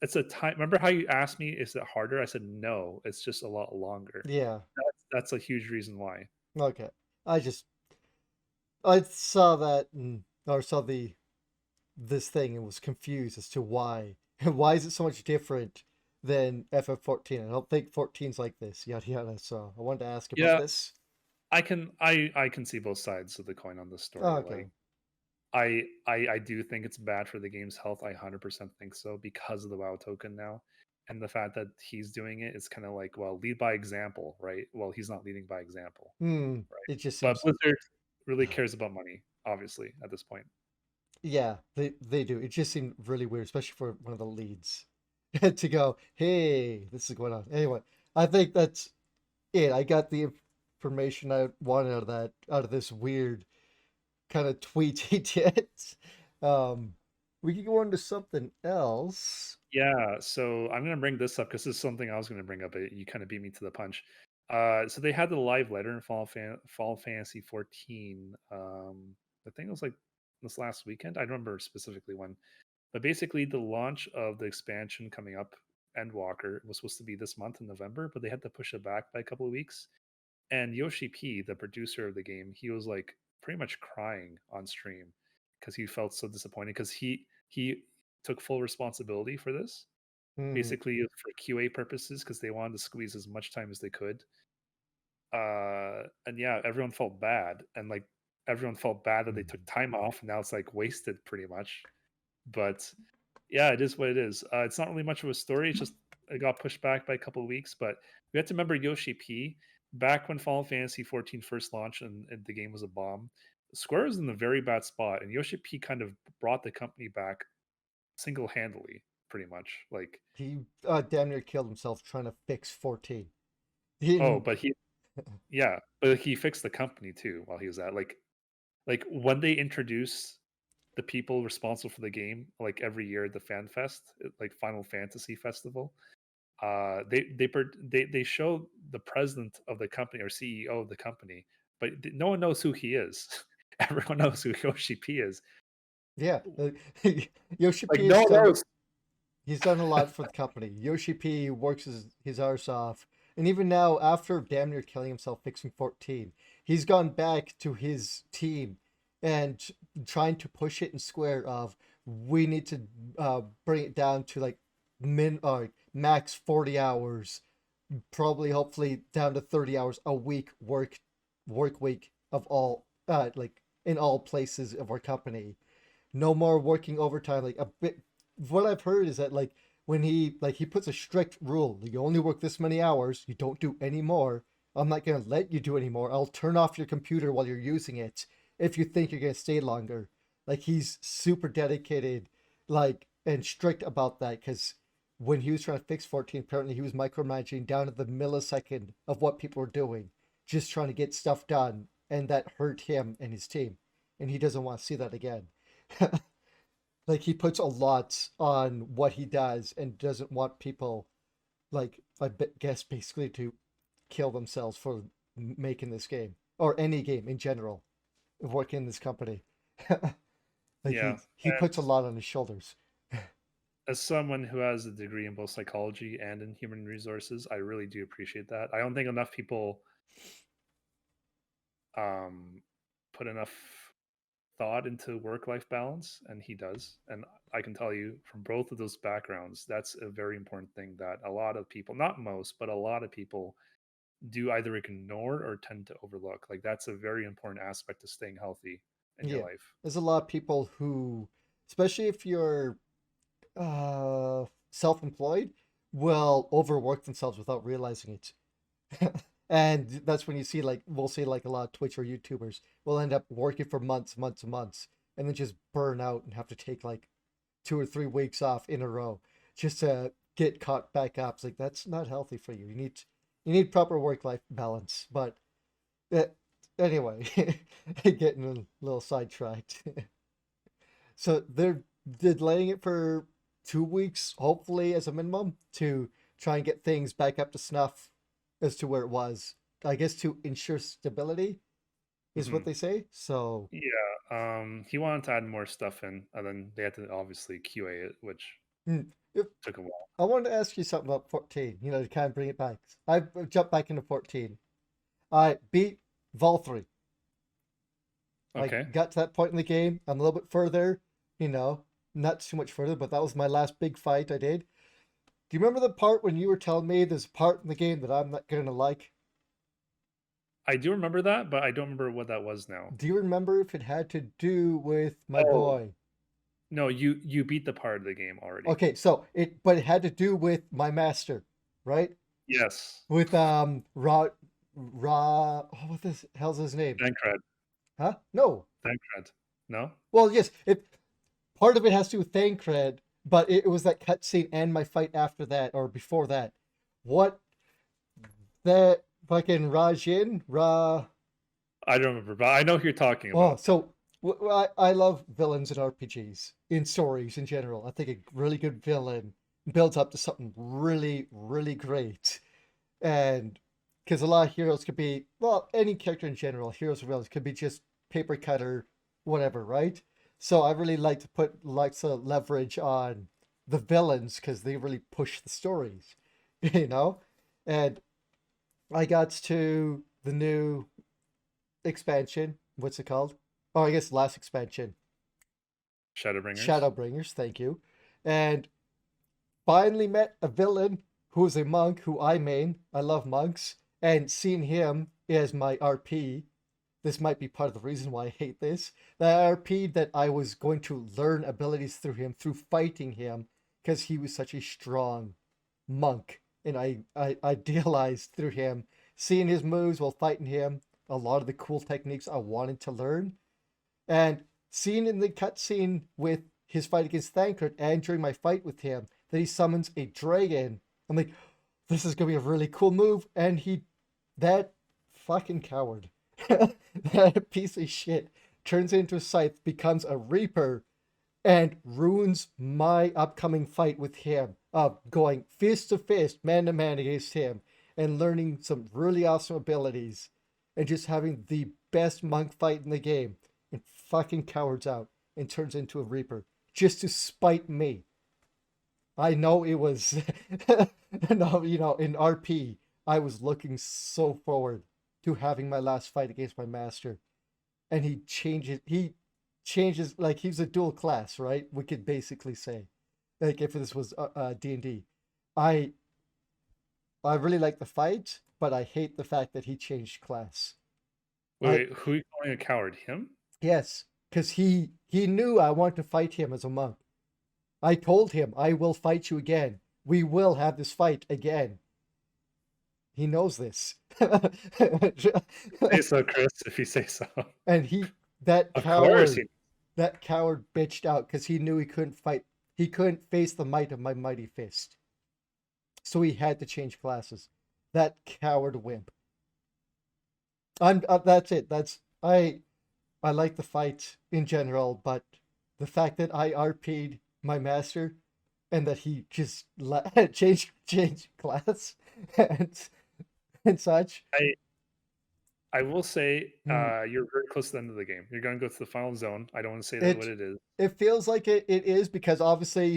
it's a time. Remember how you asked me, "Is it harder?" I said, "No, it's just a lot longer." yeah. That's a huge reason why. Okay. I just I saw that or saw this thing and was confused as to why. Why is it so much different than FF14? I don't think 14's like this. Yada yada. So I wanted to ask about Yeah, this. I can see both sides of the coin on this Oh, story. okay. Like I do think it's bad for the game's health. I 100% think so because of the WoW token now. And the fact that he's doing it is kind of like, well, lead by example, right? Well, he's not leading by example, Hmm. right? It just But seems Blizzard really cares about money, obviously, at this point. yeah, they do. It just seemed really weird, especially for one of the leads to go, hey, this is going on. Anyway, I think that's it. I got the information I wanted out of this weird kind of tweet he did. Um, we could go on to something else. Yeah, so I'm gonna bring this up because this is something I was gonna bring up, but you kind of beat me to the punch. So they had the live letter in Fall Fantasy 14. I think it was like this last weekend. I don't remember specifically when, but basically the launch of the expansion coming up, Endwalker, was supposed to be this month in November, but they had to push it back by a couple of weeks. And Yoshi P, the producer of the game, he was like pretty much crying on stream because he felt so disappointed because he took full responsibility for this Hmm. basically for QA purposes because they wanted to squeeze as much time as they could. And yeah, everyone felt bad, and like everyone felt bad that they took time off, and now it's like wasted pretty much. But Yeah, it is what it is. It's not really much of a story. It's just it got pushed back by a couple of weeks. But we have to remember Yoshi P. Back when Final Fantasy 14 first launched and the game was a bomb, Square was in a very bad spot, and Yoshi P kind of brought the company back single handedly, pretty much. Like, He damn near killed himself trying to fix 14. oh, He, but yeah, but he fixed the company too while he was at like when they introduce the people responsible for the game, like every year at the Fan Fest, like Final Fantasy Festival. They show the president of the company or CEO of the company, but no one knows who he is. Everyone knows who Yoshi P is. yeah, Yoshi Like P no has one done knows. he's done a lot for the company. Yoshi P works his arse off. And even now, after damn near killing himself fixing 14, he's gone back to his team and trying to push it in Square of we need to bring it down to like max 40 hours, probably hopefully down to 30 hours a week work week of all like in all places of our company. No more working overtime. Like a bit, what I've heard is that when he puts a strict rule, you only work this many hours, you don't do any more. I'm not gonna let you do any more. I'll turn off your computer while you're using it if you think you're gonna stay longer. Like he's super dedicated, like and strict about that because when he was trying to fix 14, apparently he was micromanaging down to the millisecond of what people were doing, just trying to get stuff done, and that hurt him and his team, and he doesn't want to see that again. Like he puts a lot on what he does and doesn't want people like guess basically to kill themselves for making this game or any game in general working in this company. Like Yeah, he puts a and lot on his shoulders. as someone who has a degree in both psychology and in human resources, I really do appreciate that. I don't think enough people um, put enough thought into work life balance, and he does. And I can tell you from both of those backgrounds, that's a very important thing that a lot of people, not most, but a lot of people do either ignore or tend to overlook. Like, that's a very important aspect of staying healthy in your Yeah, life. there's a lot of people who, especially if you're self-employed, will overwork themselves without realizing it. And that's when you see like we'll see like a lot of Twitch or YouTubers will end up working for months and months, and then just burn out and have to take like 2 or 3 weeks off in a row just to get caught back up. It's like that's not healthy for you. You need proper work-life balance. But uh, anyway, getting a little sidetracked. So they're delaying it for 2 weeks, hopefully as a minimum, to try and get things back up to snuff as to where it was. I guess to ensure stability is Hmm. what they say. So Yeah, he wanted to add more stuff in, and then they had to obviously QA it, which hmm, if, took a while. I wanted to ask you something about 14, to kind of bring it back. I've jumped back into 14. I beat Vol 3. I Okay. got to that point in the game. I'm a little bit further, you know, not too much further, but that was my last big fight I did. Do you remember the part when you were telling me there's a part in the game that I'm not going to like? I do remember that, but I don't remember what that was now. Do you remember if it had to do with my Oh, boy? no, you beat the part of the game already. Okay, so but it had to do with my master, right? Yes. With oh, what the hell's his name? Thancred. Huh? No. Thancred. No? Well, yes, it part of it has to do with Thancred, but it was that cutscene and my fight after that or before that. What that fucking Rajin Ra? I don't remember, but I know who you're talking Oh, about. so I love villains in RPGs, in stories in general. I think a really good villain builds up to something really, really great. And because a lot of heroes could be, well, any character in general, heroes or villains could be just paper cutter, whatever, right? So I really like to put lots of leverage on the villains because they really push the stories, you know? And I got to the new expansion. What's it called? Oh, I guess last expansion. Shadowbringers. Shadowbringers, thank you. And finally met a villain who is a monk who I main. I love monks. And seeing him as my RP this might be part of the reason why I hate this. The RP that I was going to learn abilities through him, through fighting him, because he was such a strong monk. And I idealized through him, seeing his moves while fighting him, a lot of the cool techniques I wanted to learn. And seeing in the cutscene with his fight against Thancred and during my fight with him that he summons a dragon, I'm like, this is gonna be a really cool move. And that fucking coward, that piece of shit, turns into a scythe, becomes a reaper, and ruins my upcoming fight with him of going fist to fist, man to man against him, and learning some really awesome abilities, and just having the best monk fight in the game, and fucking cowards out and turns into a reaper just to spite me. I know it was, no, in RP, I was looking so forward to having my last fight against my master, and he changes, like, he's a dual class, right? We could basically say, like, if this was D&D. I really like the fight, but I hate the fact that he changed class. Wait, who are you calling a coward? Him? Yes, because he knew I wanted to fight him as a monk. I told him, I will fight you again. We will have this fight again. He knows this. Say so, Chris, if you say so. And that Of course coward bitched out because he knew he couldn't fight. He couldn't face the might of my mighty fist. So he had to change classes. That coward wimp. That's it. I like the fight in general, but the fact that I RP'd my master and that he just changed class and such. I will say you're very close to the end of the game. You're going to go to the final zone. I don't want to say that what it is. It feels like it is because obviously,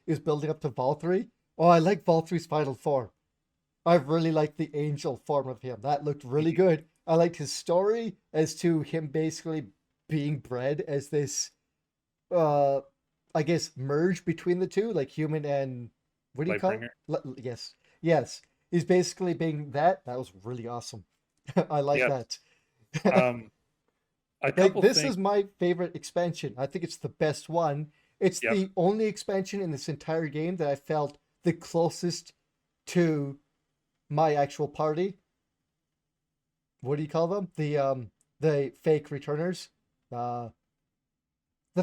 it's building up to Valtteri. Oh, I like Valtteri's final form. I really like the angel form of him. That looked really good. I liked his story as to him basically being bred as this, I guess, merge between the two, like human and, what do you call it? Yes. He's basically being that. That was really awesome. I like that. This is my favorite expansion. I think it's the best one. It's the only expansion in this entire game that I felt the closest to my actual party. What do you call them? The fake returners. The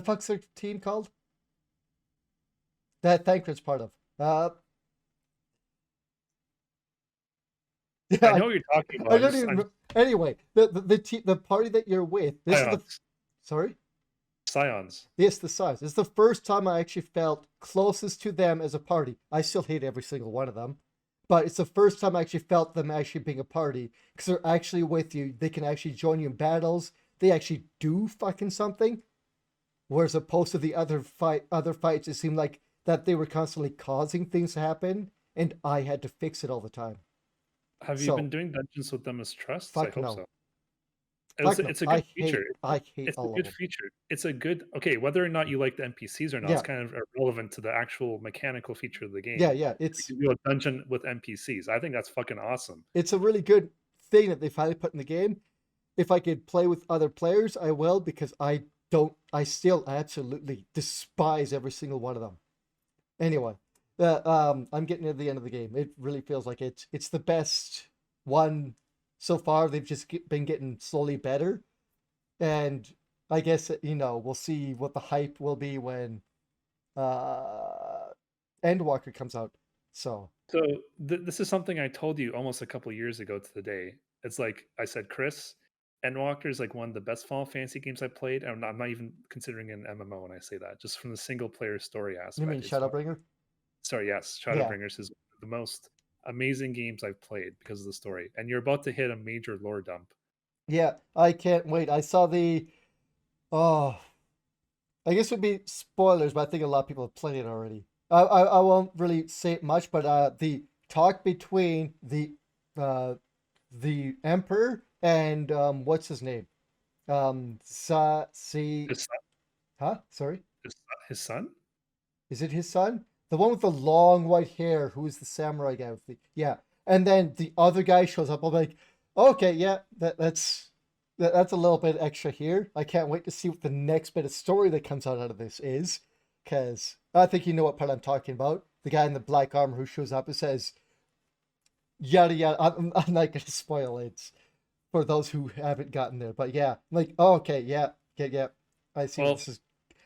fuck's their team called? That Thancred's part of. Yeah, I know what you're talking about. I don't even. Anyway, the party that you're with. This is sorry. Scions. Yes, the Scions. It's the first time I actually felt closest to them as a party. I still hate every single one of them, but it's the first time I actually felt them actually being a party because they're actually with you. They can actually join you in battles. They actually do fucking something. Whereas opposed to the other fights, it seemed like that they were constantly causing things to happen, and I had to fix it all the time. Have you been doing dungeons with them as trusts? Fuck I hope no. so. It's a good feature. I hate it's all a good of them. feature. It's a good whether or not you like the NPCs or not, it's kind of irrelevant to the actual mechanical feature of the game. Yeah. It's you do a dungeon with NPCs. I think that's fucking awesome. It's a really good thing that they finally put in the game. If I could play with other players, I will, because I still absolutely despise every single one of them. Anyway, I'm getting to the end of the game. It really feels like it's the best one so far. They've just been getting slowly better, and I guess we'll see what the hype will be when Endwalker comes out. So this is something I told you almost a couple years ago to the day. It's like I said, Chris, Endwalker is like one of the best Final Fantasy games I played. And I'm not even considering an MMO when I say that. Just from the single player story aspect. You mean Shadowbringer? Sorry, yes, Shadowbringers is the most amazing games I've played because of the story. And you're about to hit a major lore dump. Yeah, I can't wait. I saw I guess it would be spoilers, but I think a lot of people have played it already. I won't really say it much, but the talk between the Emperor and what's his name? Sorry. His son? Is it his son? The one with the long white hair, who is the samurai guy with and then the other guy shows up. I'm like, okay, yeah, that's that's a little bit extra here. I can't wait to see what the next bit of story that comes out of this is, because I think you know what part I'm talking about. The guy in the black armor who shows up and says, yada yada. I'm not going to spoil it for those who haven't gotten there, but yeah, like, oh, okay, yeah, yeah, yeah. I see where Well, this is.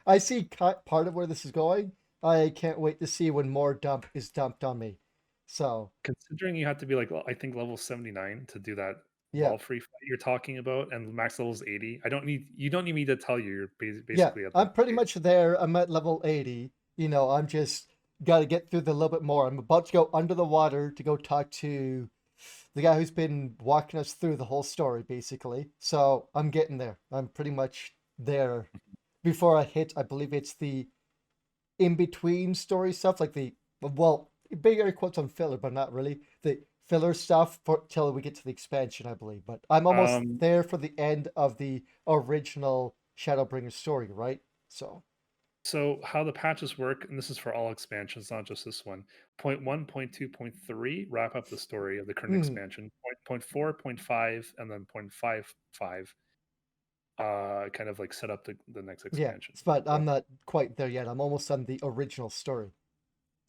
I see part of where this is going. I can't wait to see when more dump is dumped on me. So considering you have to be like, I think level 79 to do that yeah, ball free fight you're talking about, and max level is 80. You don't need me to tell you you're yeah, basically at that I'm pretty stage. much there. I'm at level 80. I'm just got to get through the little bit more. I'm about to go under the water to go talk to the guy who's been walking us through the whole story, basically. So I'm getting there. I'm pretty much there before I hit, I believe it's the in between story stuff, like the, well, big air quotes on filler, but not really. The filler stuff for till we get to the expansion, I believe. But I'm almost Um, there for the end of the original Shadowbringer story, right? So, so how the patches work, and this is for all expansions, not just this one. Point one, point two, point three wrap up the story of the current mm, expansion. Point four, point five, and then point five five kind of like set up the next yeah, expansion. but So I'm not quite there yet. I'm almost on the original story,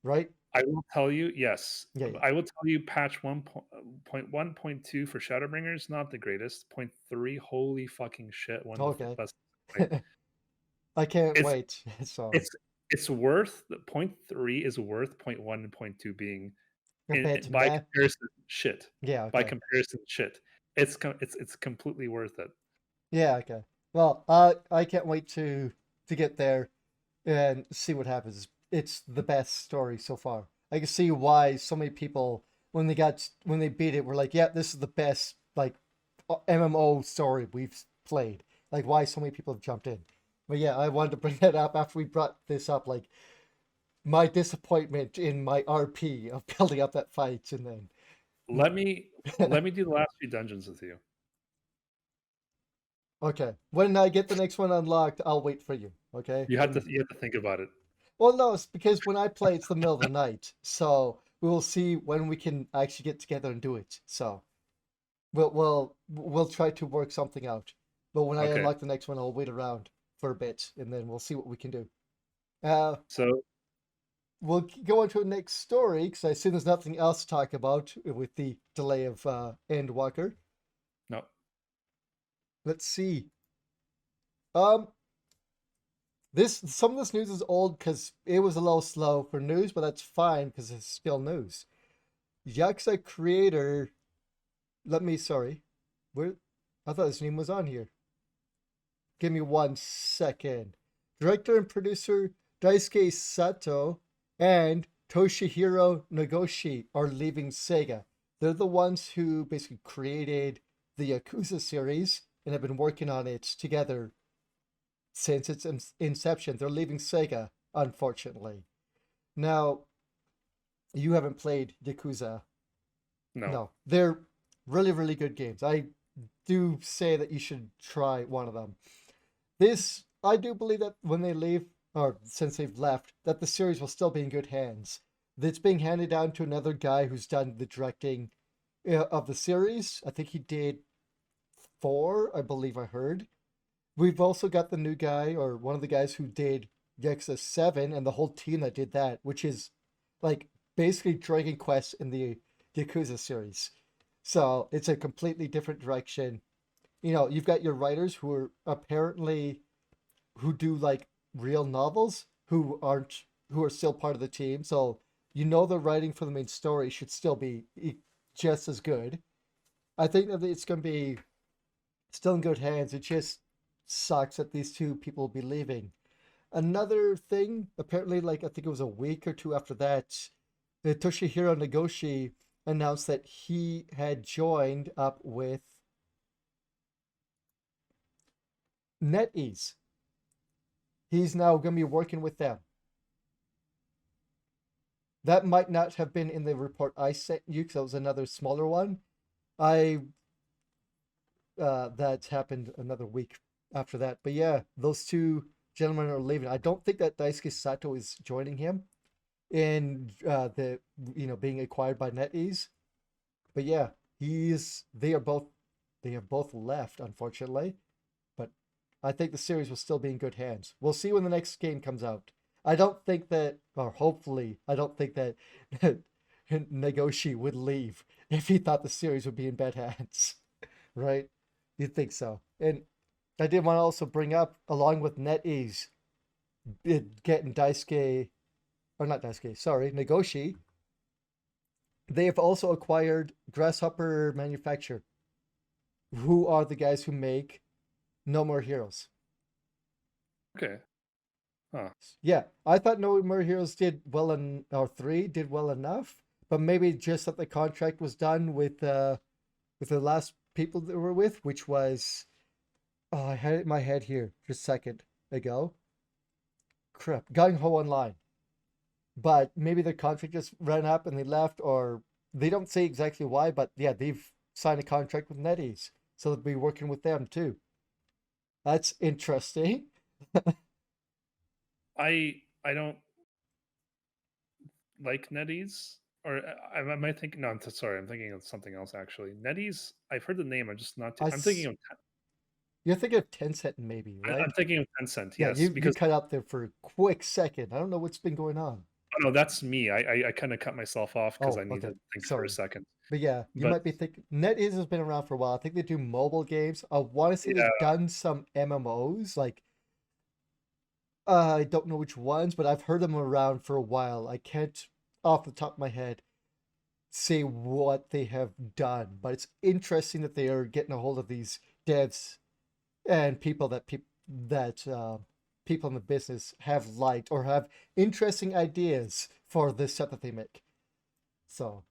right? I will tell you, yes, Yeah, yeah. I will tell you patch point one, point two for Shadowbringers, not the greatest. Point three, holy fucking shit, one of the Okay. best. Right? I can't It's wait. So, it's it's worth the point three is worth point one and point two being a bit by meh. comparison shit. Yeah, By okay. comparison shit. It's completely worth it. Yeah, okay. Well, I can't wait to get there and see what happens. It's the best story so far. I can see why so many people when they beat it were like, yeah, this is the best like MMO story we've played. Like why so many people have jumped in. But yeah, I wanted to bring that up after we brought this up, like my disappointment in my RP of building up that fight and then Let me let me do the last few dungeons with you. okay. When I get the next one unlocked, I'll wait for you. Okay. When You have to think about it. Well, no, it's because when I play, it's the middle of the night, so we will see when we can actually get together and do it. So we'll try to work something out. But when I Okay. unlock the next one, I'll wait around for a bit, and then we'll see what we can do. Uh, So we'll go on to the next story because I assume there's nothing else to talk about with the delay of Endwalker. no. Let's see. Um, this some of this news is old because it was a little slow for news, but that's fine because it's still news. Yakuza creator, sorry, where, I thought his name was on here. Give me 1 second. Director and producer Daisuke Sato and Toshihiro Nagoshi are leaving Sega. They're the ones who basically created the Yakuza series and have been working on it together since its inception. They're leaving Sega, unfortunately. Now, you haven't played Yakuza. No. No, they're really, really good games. I do say that you should try one of them. I do believe that when they leave, or since they've left, that the series will still be in good hands. It's being handed down to another guy who's done the directing of the series. I think he did four, I believe I heard. We've also got the new guy, or one of the guys who did Yakuza 7 and the whole team that did that, which is like basically Dragon Quest in the Yakuza series. So it's a completely different direction. You've got your writers who are apparently who do like real novels who are still part of the team. So the writing for the main story should still be just as good. I think that it's going to be still in good hands. It just sucks that these two people will be leaving. Another thing, apparently, like I think it was a week or two after that, Toshihiro Nagoshi announced that he had joined up with NetEase. He's now going to be working with them. That might not have been in the report I sent you because that was another smaller one. I That happened another week after that. But yeah, those two gentlemen are leaving. I don't think that Daisuke Sato is joining him in the being acquired by NetEase. But yeah, they are both they have both left, unfortunately. But I think the series will still be in good hands. We'll see when the next game comes out. I don't think that, or hopefully, I don't think that Nagoshi would leave if he thought the series would be in bad hands, right? You'd think so. And I did want to also bring up, along with NetEase, getting Daisuke, or not Daisuke, sorry, Nagoshi, they have also acquired Grasshopper Manufacture, who are the guys who make No More Heroes. Okay. Huh. Yeah, I thought No More Heroes did well, or 3 did well enough, but maybe just that the contract was done with the last people that were with, which was, oh, I had it in my head here just a second ago. Crap, Gung Ho Online. But maybe the contract just ran up and they left, or they don't say exactly why, but yeah, they've signed a contract with NetEase, so they'll be working with them too. That's interesting. I don't like NetEase, or am I thinking? No, sorry, I'm thinking of something else actually. NetEase, I've heard the name. I'm just not. I'm thinking of. You're thinking of Tencent, maybe, right? I'm thinking of Tencent. Yeah, Yes, you because cut out there for a quick second. I don't know what's been going on. oh no, that's me. I kind of cut myself off because Oh, I needed okay. to think for a Sorry. second. But yeah, you But might be thinking NetEase has been around for a while. I think they do mobile games. I want to say yeah, they've done some MMOs. Like I don't know which ones, but I've heard them around for a while. I can't off the top of my head say what they have done, but it's interesting that they are getting a hold of these devs and people that people in the business have liked or have interesting ideas for this set that they make. So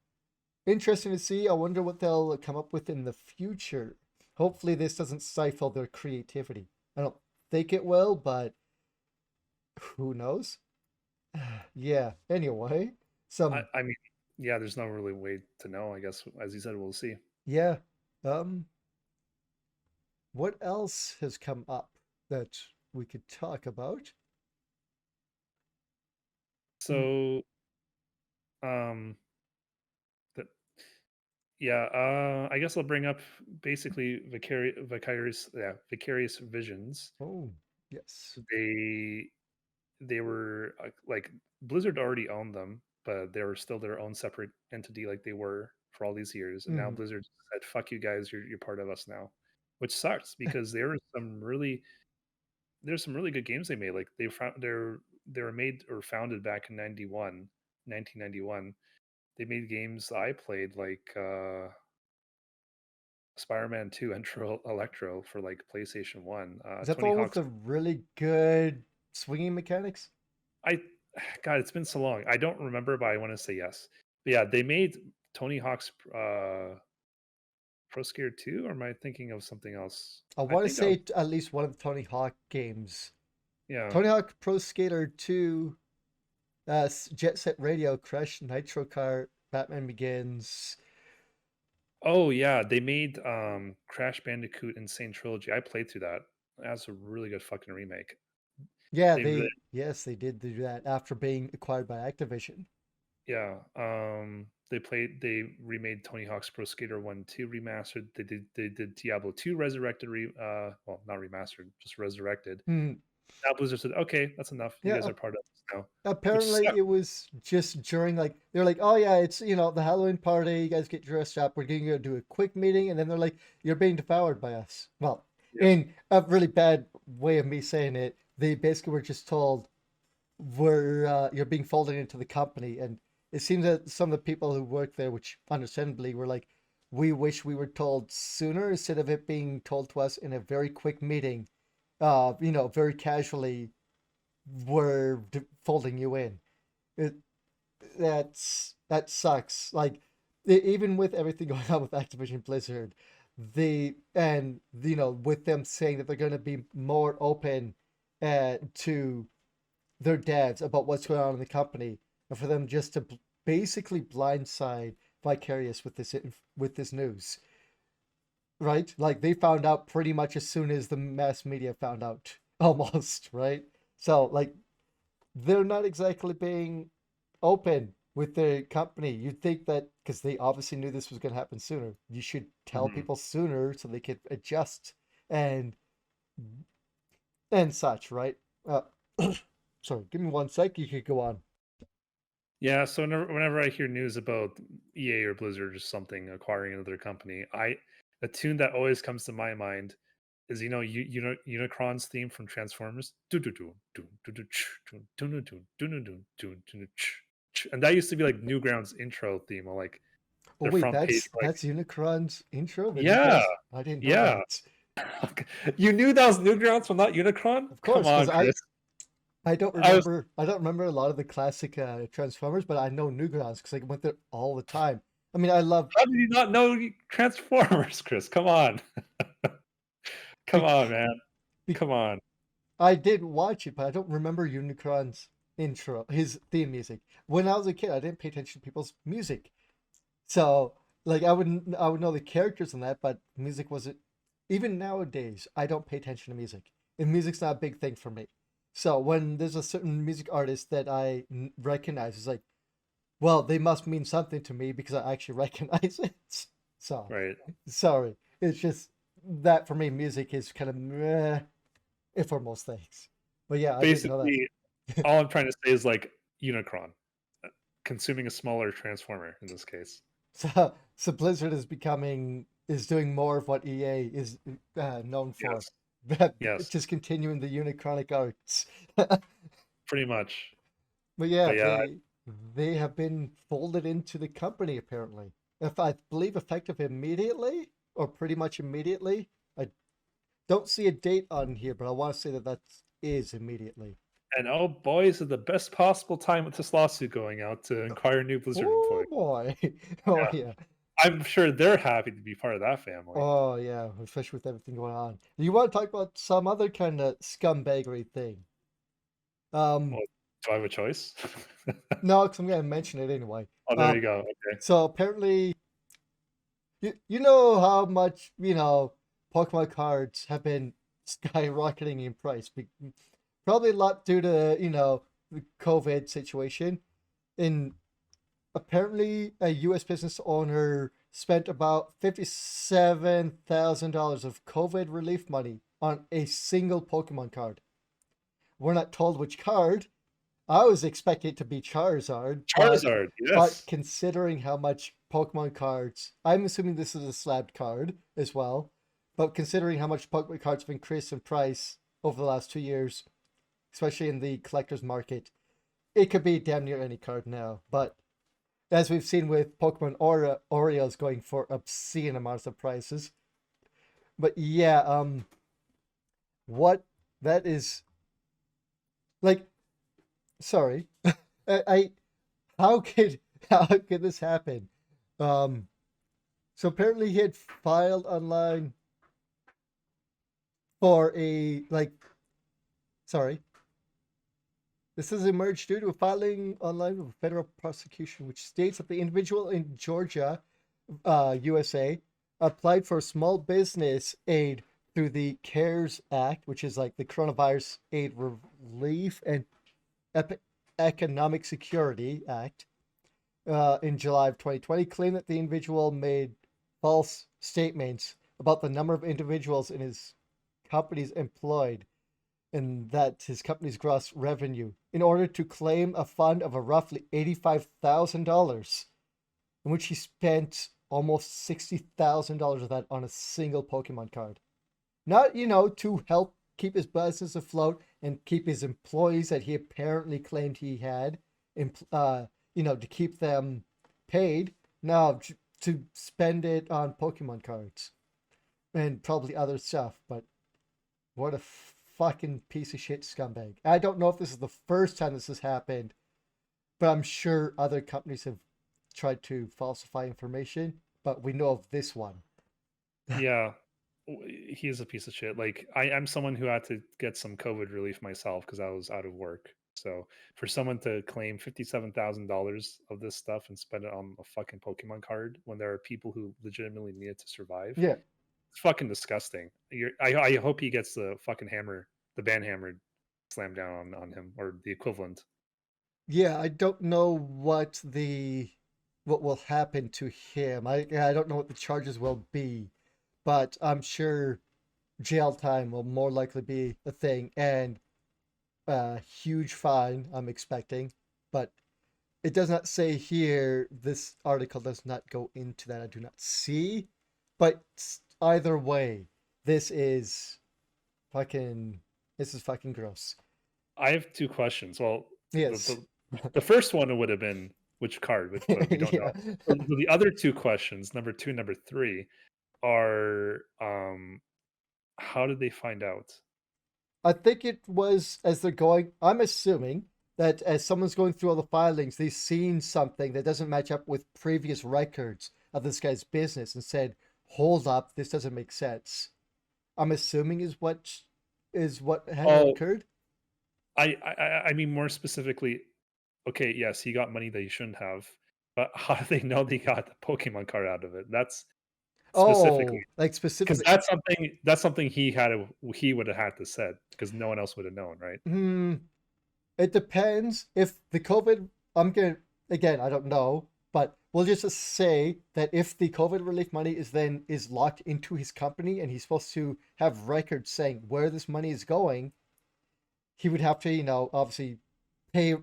interesting to see. I wonder what they'll come up with in the future. Hopefully, this doesn't stifle their creativity. I don't think it will, but who knows? Yeah. Anyway, some I mean, yeah. There's no really way to know. I guess, as you said, we'll see. yeah. Um, what else has come up that we could talk about? Hmm. So, um, that yeah. I guess I'll bring up basically Vicarious Visions. Oh, yes. They they were like Blizzard already owned them, but they were still their own separate entity, like they were for all these years. And now Hmm. Blizzard said, "Fuck you guys, you're part of us now," which sucks because there's some really good games they made. Like they were made or founded back in 1991. They made games I played like Spider-Man 2 Intro Electro for like PlayStation 1. Is that the Tony one with Hawk's the really good swinging mechanics? I God, it's been so long. I don't remember, but I want to say yes. But yeah, they made Tony Hawk's Pro Skater 2, or am I thinking of something else? I I want to think that was say at least one of the Tony Hawk games. yeah. Tony Hawk Pro Skater 2, Jet Set Radio, Crash Nitro Kart, Batman Begins. Oh yeah, they made Crash Bandicoot Insane Trilogy. I played through that. That's a really good fucking remake. Yeah, They really yes, they did do that after being acquired by Activision. yeah. They remade Tony Hawk's Pro Skater 1 2 remastered. They did Diablo 2 resurrected well, not remastered, just resurrected. Hmm. Now Blizzard said, "Okay, that's enough. You guys Yeah, are part of this now," which apparently sucks. it was just during like they're like, oh yeah, it's the Halloween party. You guys get dressed up. We're going to do a quick meeting, and then they're like, you're being devoured by us. Well, Yeah, in a really bad way of me saying it, they basically were just told we're you're being folded into the company, and it seems that some of the people who work there, which understandably were like, we wish we were told sooner instead of it being told to us in a very quick meeting, very casually we're folding you in. It, that sucks. Like even with everything going on with Activision Blizzard, with them saying that they're going to be more open to their devs about what's going on in the company, and for them just to basically blindside Vicarious with this news, right? Like they found out pretty much as soon as the mass media found out, almost, right? So like they're not exactly being open with the company. You'd think that because they obviously knew this was going to happen sooner, you should tell Mhm. people sooner so they could adjust and such, right? Uh, sorry, give me one sec. You could go on. Yeah, so whenever I hear news about EA or Blizzard or something acquiring another company, the tune that always comes to my mind is Unicron's theme from Transformers. And that used to be like Newgrounds intro theme on like Oh their wait, front page. that's Unicron's intro. The Yeah, Newgrounds. I didn't know yeah. that. You knew that was Newgrounds, but not Unicron? Of Come course, because on, Chris. I don't I was remember. I don't remember a lot of the classic Transformers, but I know Newgrounds because I went there all the time. I mean, I love How did you not know Transformers, Chris? Come on. Come be, on, man. be, Come on. I did watch it, but I don't remember Unicron's intro, his theme music. When I was a kid, I didn't pay attention to people's music, so like I would know the characters in that, but music wasn't. Even nowadays, I don't pay attention to music, and music's not a big thing for me. So when there's a certain music artist that recognize, it's like, well, they must mean something to me because I actually recognize it. So Right. sorry, it's just that for me, music is kind of meh for most things. But yeah, I didn't know Basically, that. all I'm trying to say is like Unicron consuming a smaller transformer in this case. So Blizzard is doing more of what EA is known for, Yes. Yes. just continuing the Unicronic arts. Pretty much. But yeah, But yeah, they have been folded into the company apparently. If I believe effective immediately or pretty much immediately. I don't see a date on here, but I want to say that is immediately. and oh boy, is it the best possible time with this lawsuit going out to inquire new Blizzard Oh employees. boy. Oh Yeah. yeah. I'm sure they're happy to be part of that family. Oh yeah, especially with everything going on. You want to talk about some other kind of scumbaggery thing? Well, Um, do I have a choice? no, because I'm gonna mention it anyway. Oh, there you go. Okay. So apparently, you know how much Pokemon cards have been skyrocketing in price. Probably a lot due to the COVID situation. In apparently, a U.S. business owner spent about $57,000 of COVID relief money on a single Pokemon card. We're not told which card. I was expecting it to be Charizard, Charizard, but yes. considering how much Pokemon cards, I'm assuming this is a slabbed card as well. But considering how much Pokemon cards have increased in price over the last 2 years, especially in the collector's market, it could be damn near any card now. But as we've seen with Pokemon Oreos going for obscene amounts of prices. But yeah, what that is like, sorry, I how could how could this happen? Um, so apparently he had filed online for a sorry. This has emerged due to filing online with a federal prosecution, which states that the individual in Georgia, USA, applied for small business aid through the CARES Act, which is like the Coronavirus Aid Relief and Economic Security Act, in July of 2020, claimed that the individual made false statements about the number of individuals in his companies employed and that his company's gross revenue in order to claim a fund of a roughly $85,000, in which he spent almost $60,000 of that on a single Pokemon card. Not, to help keep his business afloat and keep his employees that he apparently claimed he had, to keep them paid. No, to spend it on Pokemon cards and probably other stuff. But what a fucking piece of shit scumbag. I don't know if this is the first time this has happened, but I'm sure other companies have tried to falsify information, but we know of this one. Yeah. He is a piece of shit. Like I'm someone who had to get some COVID relief myself because I was out of work. So for someone to claim $57,000 of this stuff and spend it on a fucking Pokemon card when there are people who legitimately need it to survive, Yeah. it's fucking disgusting. I hope he gets the fucking hammer, the ban hammer, slammed down on him or the equivalent. Yeah, I don't know what will happen to him. I don't know what the charges will be, but I'm sure jail time will more likely be a thing and a huge fine I'm expecting. But it does not say here, this article does not go into that. I do not see. But either way, this is fucking this is fucking gross. I have two questions. Well, the Yes. the, the first one would have been which card, but we don't know. Yeah. So the other two questions, number two, number three, are how did they find out? I think it was as they're going, I'm assuming that as someone's going through all the filings, they've seen something that doesn't match up with previous records of this guy's business and said, hold up, this doesn't make sense. I'm assuming is what had Oh, occurred. I mean more specifically, okay, yes, he got money that he shouldn't have, but how do they know they got the Pokemon card out of it? That's specifically Oh, like because specifically. that's something he would have had to said because no one else would have known, right? Hmm. It depends if the COVID. I'm gonna again. I don't know, but we'll just say that if the COVID relief money is locked into his company and he's supposed to have records saying where this money is going, he would have to, obviously pay.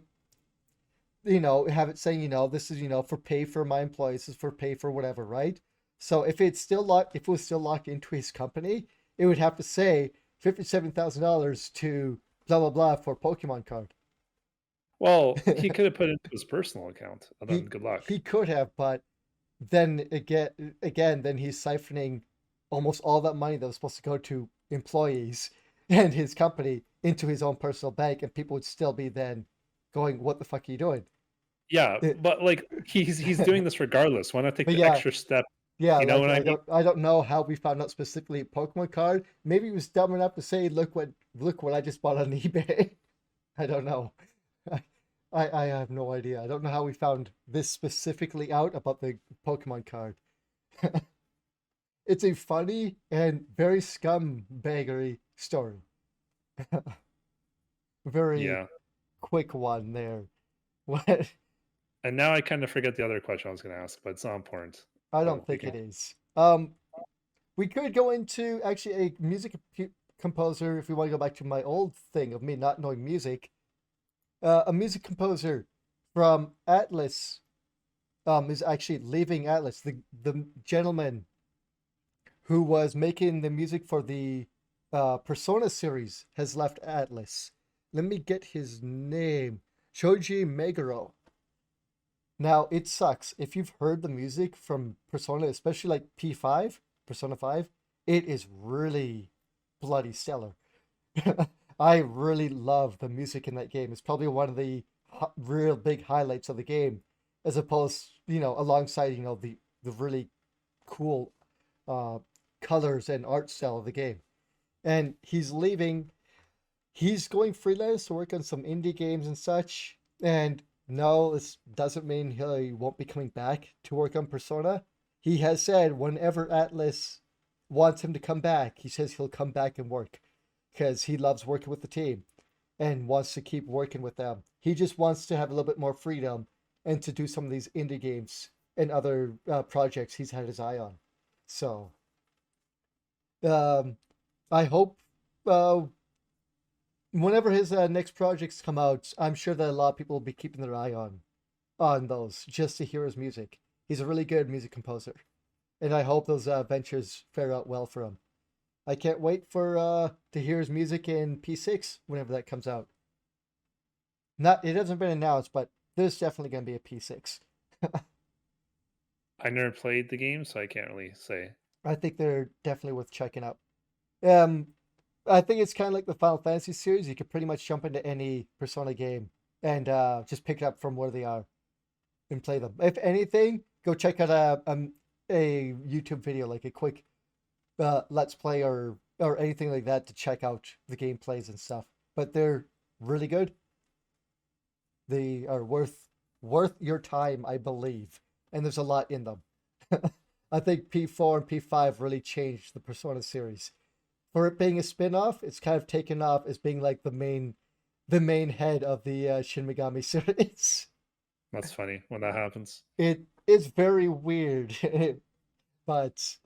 Have it saying, this is, for pay for my employees, this is for pay for whatever, right? So if it was still locked into his company, it would have to say $57,000 to blah blah blah for Pokemon card. Well, he could have put it into his personal account, and then he good luck. he could have, but then he's siphoning almost all that money that was supposed to go to employees and his company into his own personal bank, and people would still be then going, "What the fuck are you doing?" Yeah, It- but like he's doing this regardless. Why not take but the yeah, extra step? yeah, You know like what I I mean? don't know how we found out specifically Pokemon card. Maybe he was dumb enough to say, "Look what I just bought on eBay." I don't know. I have no idea. I don't know how we found this specifically out about the Pokemon card. It's a funny and very scumbaggery story. Very Yeah. quick one there. What? And now I kind of forget the other question I was going to ask, but it's not important. I But don't we think can. it is. We could go into actually a music composer if we want to go back to my old thing of me not knowing music. A music composer from Atlus is actually leaving Atlus. The gentleman who was making the music for the Persona series has left Atlus. Let me get his name. Shoji Meguro. Now, it sucks. If you've heard the music from Persona, especially like P5, Persona 5, it is really bloody stellar. I really love the music in that game. It's probably one of the real big highlights of the game, as opposed, alongside, the really cool uh, colors and art style of the game. And he's leaving. He's going freelance to work on some indie games and such. And no, this doesn't mean he won't be coming back to work on Persona. He has said whenever Atlus wants him to come back, he says he'll come back and work because he loves working with the team and wants to keep working with them. He just wants to have a little bit more freedom and to do some of these indie games and other projects he's had his eye on. So, um, I hope uh, whenever his next projects come out, I'm sure that a lot of people will be keeping their eye on those just to hear his music. He's a really good music composer, and I hope those ventures fare out well for him. I can't wait for to hear his music in P6 whenever that comes out. Not it hasn't been announced, but there's definitely going to be a P6. I never played the game, so I can't really say. I think they're definitely worth checking out. Um, I think it's kind of like the Final Fantasy series. You could pretty much jump into any Persona game and just pick it up from where they are and play them. If anything, go check out a YouTube video, like a quick let's play or anything like that to check out the gameplays and stuff. But they're really good. They are worth your time, I believe, and there's a lot in them. I think P4 and P5 really changed the Persona series. For it being a spin-off, it's kind of taken off as being like the main the main head of the Shin Megami series. That's funny when that happens. It is very weird, but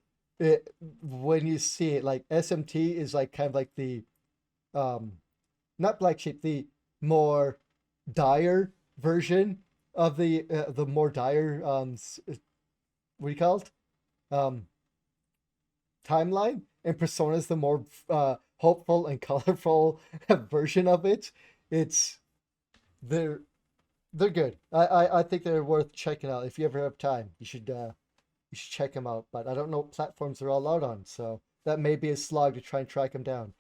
when you see it, like SMT is like kind of like the um not black sheep, the more dire version of the more dire what do you call it? Um Timeline, and Persona's the more hopeful and colorful version of it. It's they're they're good. I think they're worth checking out. If you ever have time, you should check them out. But I don't know what platforms they're all out on, so that may be a slog to try and track them down.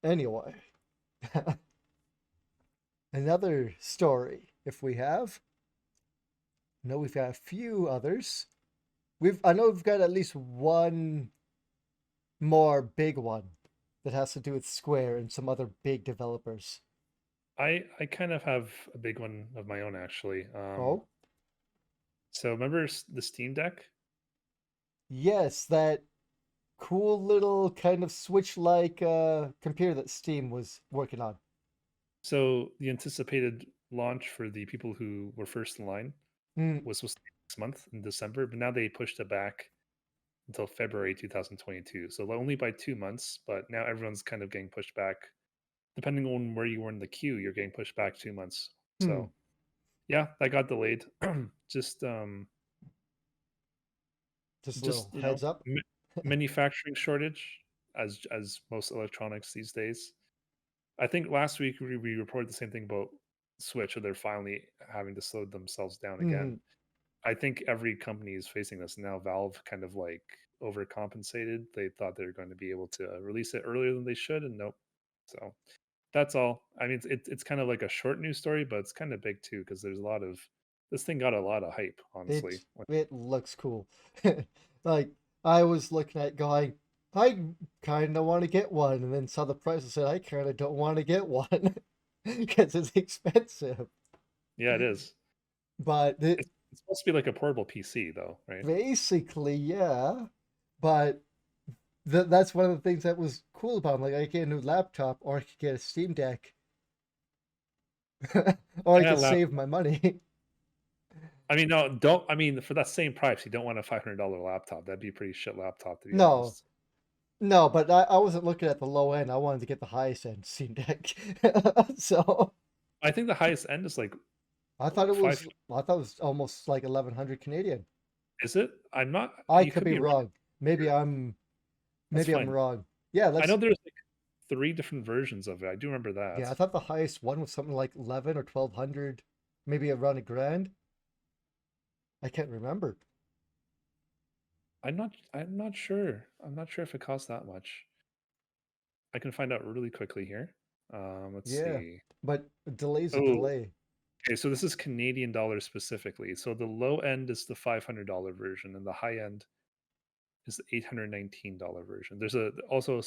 Anyway, another story. If we have, no, we've got a few others. I know we've got at least one more big one that has to do with Square and some other big developers. I kind of have a big one of my own actually. Oh, So remember the Steam Deck? yes, that cool little kind of Switch-like computer that Steam was working on. So the anticipated launch for the people who were first in line Hmm. was supposed to be next month in December, but now they pushed it back until February 2022. So only by 2 months, but now everyone's kind of getting pushed back. Depending on where you were in the queue, you're getting pushed back 2 months. Hmm. So yeah, that got delayed. Just Just a just little heads up. manufacturing shortage as most electronics these days. I think last week we reported the same thing about Switch, where they're finally having to slow themselves down Hmm. again. I think every company is facing this now. Valve kind of like overcompensated. They thought they were going to be able to release it earlier than they should, and nope. So that's all. I mean, it's kind of like a short news story, but it's kind of big too because there's a lot of this thing got a lot of hype, honestly. It looks cool. Like I was looking at it going, I kind of want to get one, and then saw the price and said I kind of don't want to get one because it's expensive. Yeah, it is. But It's supposed to be like a portable PC, though, right? basically, yeah. But that's one of the things that was cool about it. Like I could get a new laptop, or I could get a Steam Deck, or I Yeah, could save my money. I mean, no, don't. I mean, for that same price, you don't want a $500 laptop. That'd be a pretty shit laptop, to be No, honest. no, but I wasn't looking at the low end. I wanted to get the highest end Steam Deck. So I think the highest end is like five. I thought it was almost like 1100 Canadian. Is it? I'm not. I You could could be be wrong. wrong. That's Maybe I'm fine. wrong. Yeah, I know let's there's like three different versions of it. I do remember yeah, that. I thought the highest one was something like 11 or 1200, maybe around a grand. I can't remember. I'm not sure. I'm not sure if it costs that much. I can find out really quickly here. Let's Yeah. see. But a delay's a Oh, delay. okay. So this is Canadian dollars specifically. So the low end is the $500 version, and the high end is the $819 version. There's also a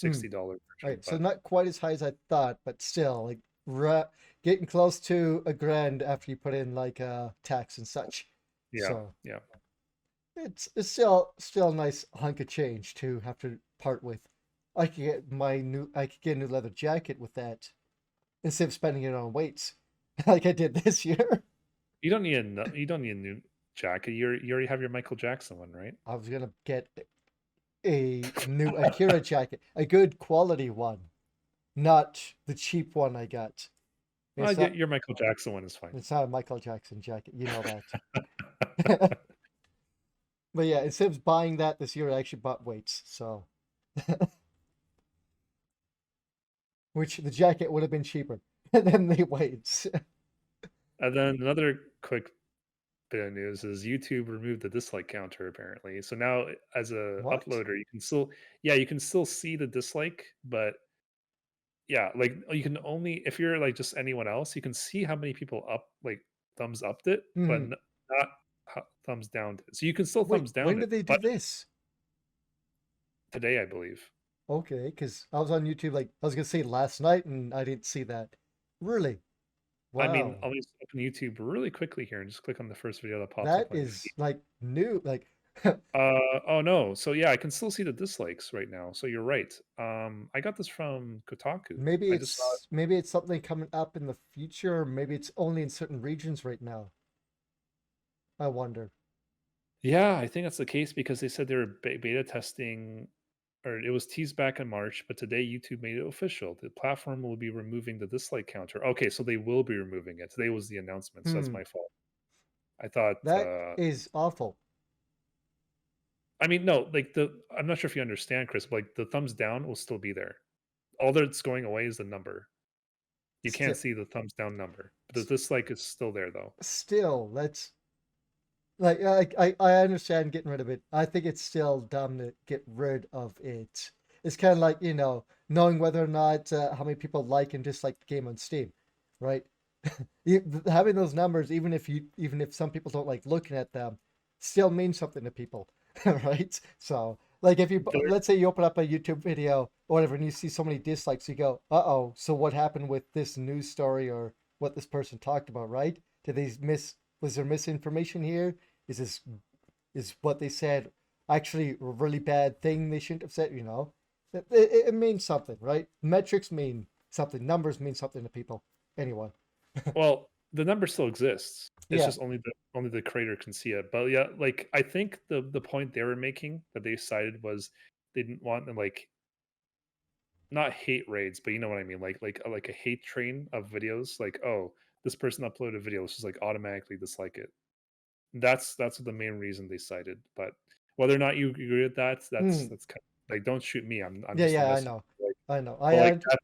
Hmm. $660 All version, right, so but not quite as high as I thought, but still, like getting close to a grand after you put in like tax and such. yeah, So yeah. it's still a nice hunk of change to have to part with. I could get a new leather jacket with that instead of spending it on weights like I did this year. You don't need a new jacket. You already have your Michael Jackson one, right? I was gonna get a new Akira jacket, a good quality one, not the cheap one I got. It's not Your Michael Jackson one is fine. it's not a Michael Jackson jacket, you know that. But yeah, instead of buying that this year, I actually bought weights. So, which the jacket would have been cheaper than the weights. And then another quick bit of news is YouTube removed the dislike counter apparently. So now as a What? uploader, you can still yeah, you can still see the dislike, but yeah, like you can only if you're like just anyone else, you can see how many people thumbs upped it, but Hmm. not thumbs downed it. So you can still Wait, thumbs down when it, did they do but this? today I believe. Okay, because I was on YouTube like I was gonna say last night and I didn't see that. Really? I mean, Wow. I'll just open YouTube really quickly here and just click on the first video that pops That up on your feed. is like new. Like Oh no. So yeah, I can still see the dislikes right now. So you're right. I got this from Kotaku. I just saw it. Maybe it's something coming up in the future, or maybe it's only in certain regions right now. I wonder. Yeah, I think that's the case because they said they were beta testing, or it was teased back in March, but today YouTube made it official. The platform will be removing the dislike counter. Okay, so they will be removing it. Today was the announcement, so that's Hmm, my fault. I thought that is awful. I mean, no, like I'm not sure if you understand, Chris, but like the thumbs down will still be there. All that's going away is the number. You can't Still, see the thumbs down number. But the dislike is still there though. still, that's like I understand getting rid of it. I think it's still dumb to get rid of it. It's kind of like, knowing whether or not how many people like and dislike the game on Steam, right? Having those numbers, even if some people don't like looking at them, still means something to people, right? So, like if you There- let's say you open up a YouTube video or whatever, and you see so many dislikes, you go, "Uh-oh, so what happened with this news story or what this person talked about, right? Did they miss? Was there misinformation here? Is this is what they said actually a really bad thing they shouldn't have said? It means something, right? Metrics mean something. Numbers mean something to people. Anyway, well, the number still exists. It's yeah. just only the creator can see it. But yeah, like I think the point they were making that they cited was they didn't want to like not hate raids, but you know what I mean, like a hate train of videos. Like, oh, this person uploaded a video, let's just like automatically dislike it. That's the main reason they cited. But whether or not you agree with that, Hmm. that's kind of, like don't shoot me. I'm Yeah, just the yeah, I messenger. know. Like, I know. but like that,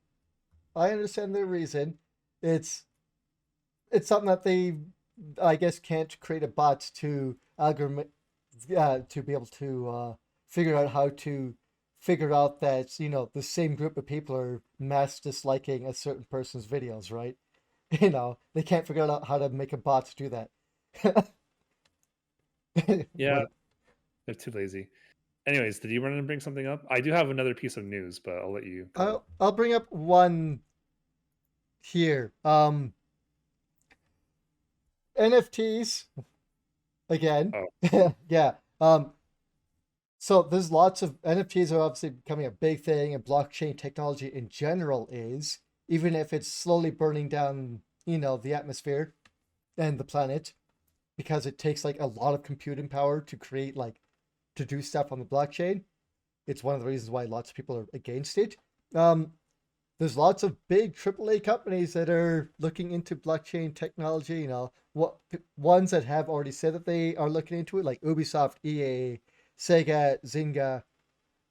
I understand the reason. It's it's something that they, I guess, can't create a bot to algorithm, to be able to figure out how to figure out that the same group of people are mass disliking a certain person's videos, right? They can't figure out how to make a bot to do that. yeah, But they're too lazy. Anyways, did you want to bring something up? I do have another piece of news, but I'll let you go. I'll bring up one here. NFTs again. Oh, Yeah. So there's lots of NFTs are obviously becoming a big thing, and blockchain technology in general is, even if it's slowly burning down, the atmosphere and the planet, because it takes like a lot of computing power to create to do stuff on the blockchain. It's one of the reasons why lots of people are against it. Um, there's lots of big AAA companies that are looking into blockchain technology. What ones that have already said that they are looking into it, like Ubisoft, EA, Sega, Zynga.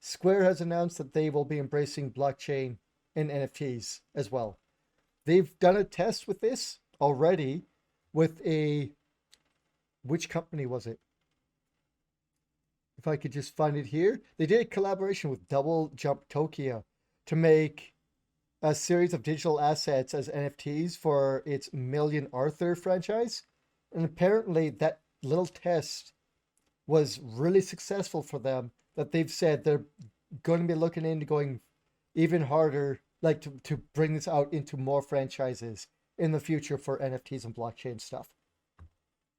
Square has announced that they will be embracing blockchain and NFTs as well. They've done a test with this already with which company was it? If I could just find it here. They did a collaboration with Double Jump Tokyo to make a series of digital assets as NFTs for its Million Arthur franchise. And apparently that little test was really successful for them, that they've said they're going to be looking into going even harder, like to bring this out into more franchises in the future for NFTs and blockchain stuff.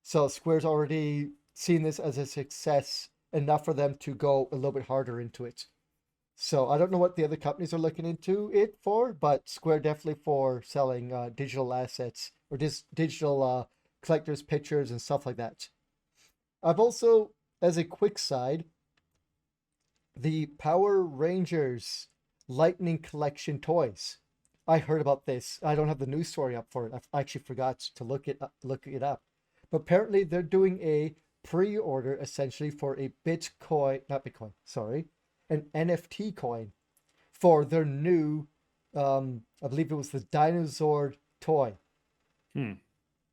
So Square's already seen this as a success enough for them to go a little bit harder into it. So I don't know what the other companies are looking into it for, but Square definitely for selling digital assets or just digital collectors' pictures and stuff like that. I've also, as a quick side, the Power Rangers Lightning Collection toys. I heard about this. I don't have the news story up for it. I actually forgot to look it up. But apparently they're doing a pre-order essentially for a Bitcoin, not Bitcoin, sorry, an NFT coin for their new, I believe it was the dinosaur toy. hmm.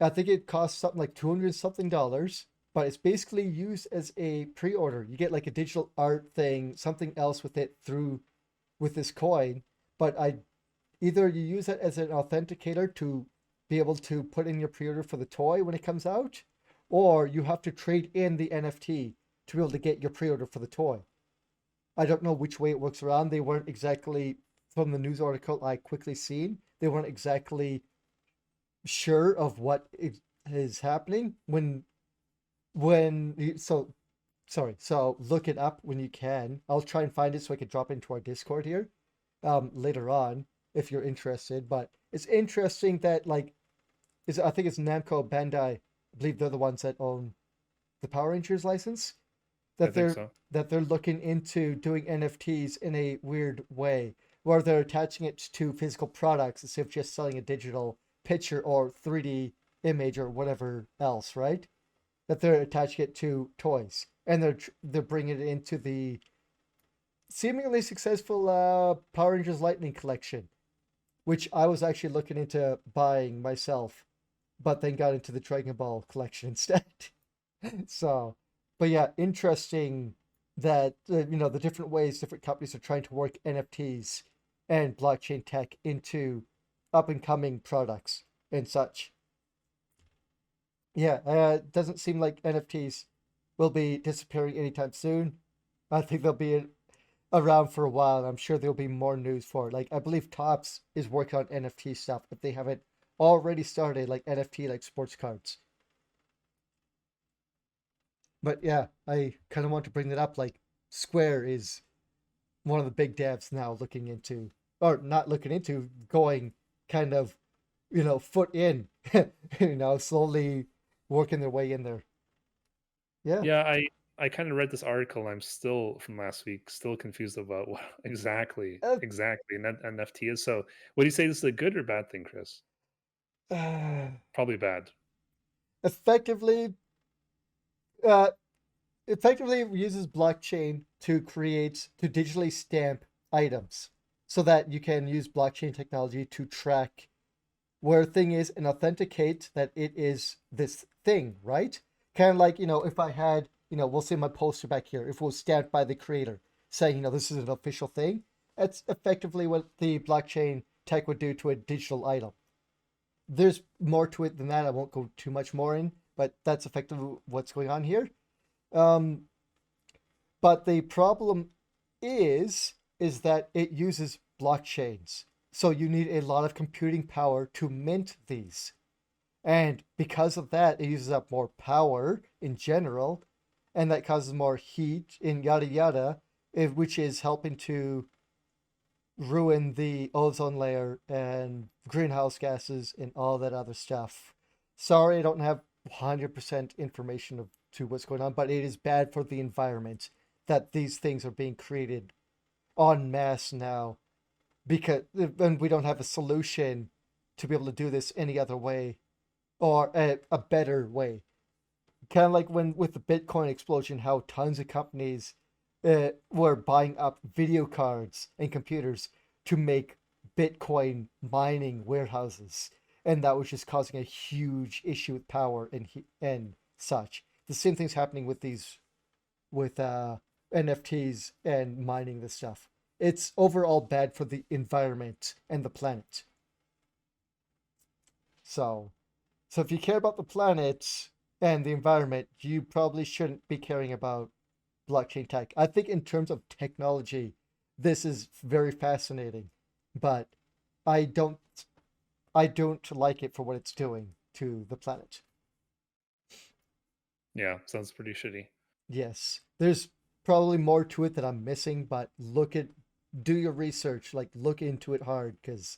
I think it costs something like 200 something dollars, but it's basically used as a pre-order. You get like a digital art thing, something else with it through with this coin, but I either you use it as an authenticator to be able to put in your pre-order for the toy when it comes out, or you have to trade in the NFT to be able to get your pre-order for the toy. I don't know which way it works around. They weren't exactly, from the news article I quickly seen, they weren't exactly sure of what is happening so sorry. So look it up when you can. I'll try and find it so I can drop into our Discord here later on if you're interested. But it's interesting that like is I think it's Namco Bandai. I believe they're the ones that own the Power Rangers license. I That think they're so. that they're looking into doing NFTs in a weird way, where they're attaching it to physical products instead of just selling a digital picture or 3D image or whatever else, right? That they're attaching it to toys, and they're bringing it into the seemingly successful Power Rangers Lightning collection, which I was actually looking into buying myself, but then got into the Dragon Ball collection instead. So, but yeah, interesting that the different ways different companies are trying to work NFTs and blockchain tech into up and coming products and such. Yeah, it doesn't seem like NFTs will be disappearing anytime soon. I think they'll be around for a while. And I'm sure there'll be more news for it. Like I believe Topps is working on NFT stuff, but they haven't already started like NFT like sports cards. But yeah, I kind of want to bring that up. Like Square is one of the big devs now looking into, or not looking into, going kind of, foot in, slowly working their way in there. Yeah. Yeah, I kind of read this article. I'm still from last week, still confused about what Uh, exactly an NFT is. So, what do you say? This is a good or bad thing, Chris? uh, Probably bad. effectively, uh, effectively uses blockchain to digitally stamp items so that you can use blockchain technology to track where a thing is and authenticate that it is this thing, right? Kind of like, if I had, we'll say my poster back here, if it was stamped by the creator saying, this is an official thing, that's effectively what the blockchain tech would do to a digital item. There's more to it than that. I won't go too much more in, but that's effectively what's going on here. Um, but the problem is that it uses blockchains. So you need a lot of computing power to mint these. And because of that, it uses up more power in general, and that causes more heat in yada yada, which is helping to ruin the ozone layer and greenhouse gases and all that other stuff. Sorry, I don't have 100% information to what's going on, but it is bad for the environment that these things are being created en masse now because and we don't have a solution to be able to do this any other way or a better way. Kind of like when with the Bitcoin explosion, how tons of companies were buying up video cards and computers to make Bitcoin mining warehouses, and that was just causing a huge issue with power and such. The same thing's happening with these with NFTs and mining this stuff. It's overall bad for the environment and the planet. So, so if you care about the planet and the environment, you probably shouldn't be caring about blockchain tech. I think in terms of technology, this is very fascinating, but I don't I don't like it for what it's doing to the planet. Yeah, sounds pretty shitty. Yes. There's probably more to it that I'm missing, but do your research, like look into it hard because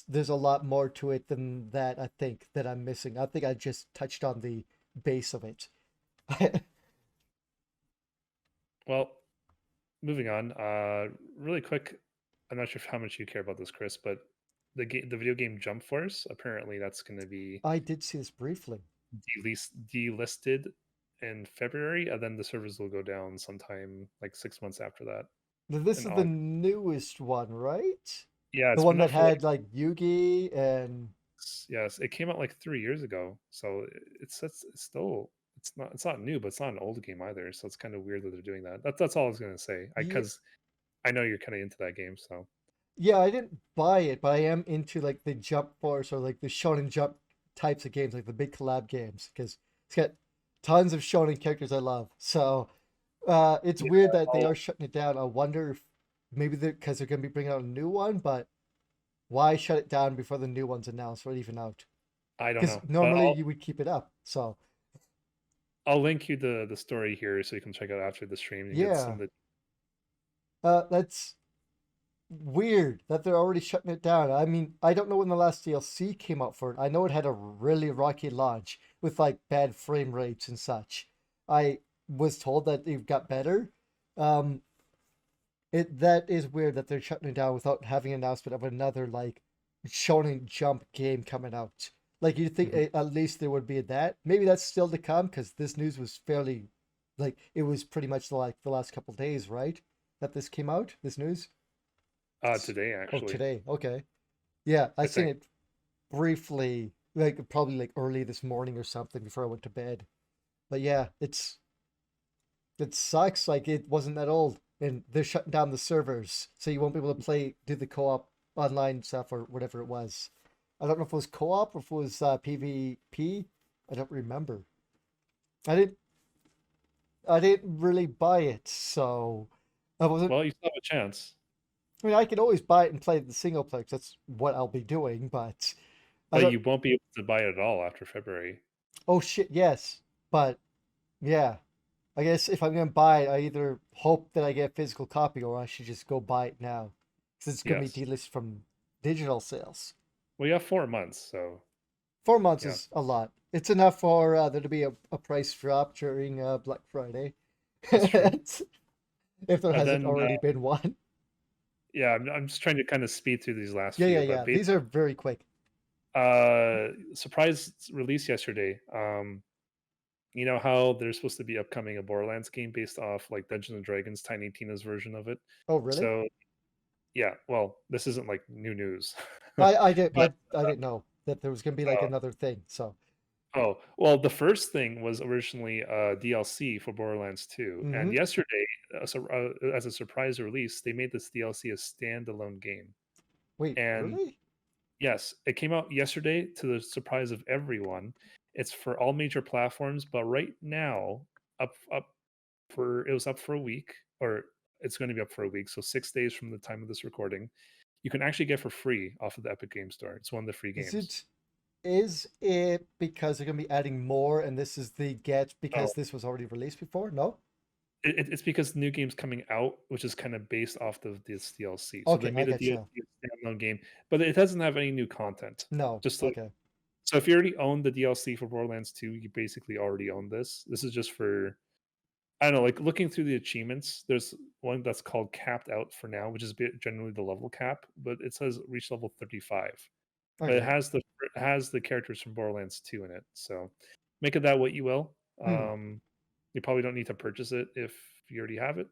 there's a lot more to it than that I think that I'm missing. I think I just touched on the base of it. Well, moving on. Really quick. I'm not sure how much you care about this, Chris, but the video game Jump Force, apparently that's going to be I did see this briefly. delisted in February, and then the servers will go down sometime like 6 months after that Now, this in is the August. newest one, right? Yeah, The it's one been that out for like had like Yugi and yes, it came out like 3 years ago, so it's still it's not new, but it's not an old game either. So it's kind of weird that they're doing that. That's all I was gonna say. I yeah, because I know you're kind of into that game, so yeah, I didn't buy it, but I am into like the Jump Force or like the Shonen Jump types of games, like the big collab games, because it's got tons of Shonen characters I love. So it's yeah. weird that they I'll, are shutting it down. I wonder if maybe because they're going to be bringing out a new one, but why shut it down before the new one's announced or even out? I don't Because know, but normally I'll you would keep it up. So I'll link you the story here so you can check out after the stream and get some Yeah. of the. That's weird that they're already shutting it down. I mean, I don't know when the last DLC came out for it. I know it had a really rocky launch with like bad frame rates and such. I was told that it got better. Um, that is weird that they're shutting it down without having an announcement of another like Shonen Jump game coming out. Like you think Mhm. at least there would be that. Maybe that's still to come because this news was fairly, like it was pretty much like the last couple days, right? That this came out. This news. Today Oh, actually, today. Okay. Yeah, I I seen think. it briefly, like probably like early this morning or something before I went to bed. But yeah, it sucks. Like it wasn't that old, and they're shutting down the servers, so you won't be able to play, do the co-op online stuff or whatever it was. I don't know if it was co-op or if it was PvP. I don't remember. I didn't. I didn't really buy it, so I wasn't. Well, you still have a chance, I mean, I can always buy it and play the single player. 'Cause that's what I'll be doing. But I but don't. you won't be able to buy it at all after February. Oh shit! Yes, but yeah. I guess if I'm gonna buy it, I either hope that I get a physical copy or I should just go buy it now. Because it's gonna be Yes. delisted from digital sales. Well, you have 4 months, so 4 months yeah, is a lot. It's enough for there to be a price drop during Black Friday. that's true. If there And hasn't then, already been one. yeah, I'm just trying to kind of speed through these last Yeah, yeah, few, but yeah. These are very quick. surprise release yesterday. You know how there's supposed to be upcoming a Borderlands game based off like Dungeons and Dragons Tiny Tina's version of it. Oh, really? So yeah, well, this isn't like new news, I did but I didn't know that there was gonna be like uh, another thing. So, oh well, the first thing was originally DLC for Borderlands 2, and hmm. yesterday, as a surprise release, they made this DLC a standalone game. Wait, And really? yes, it came out yesterday to the surprise of everyone. It's for all major platforms, but right now, up for it was up for a week, or it's going to be up for a week, so 6 days from the time of this recording. You can actually get for free off of the Epic Game Store. It's one of the free Is games. it Is it because they're gonna be adding more and this is the get Oh, because this was already released before? No? it's because the new game's coming out, which is kind of based off of this DLC. So they Okay, I made the get you. DLC a standalone game, but it doesn't have any new content. No. Just like Okay. so, if you already own the DLC for Borderlands 2, you basically already own this. This is just for I don't know, like looking through the achievements. There's one that's called Capped Out for now, which is generally the level cap, but it says reach level 35. But Okay. it has the characters from Borderlands 2 in it. So make of that what you will. Hmm. You probably don't need to purchase it if you already have it.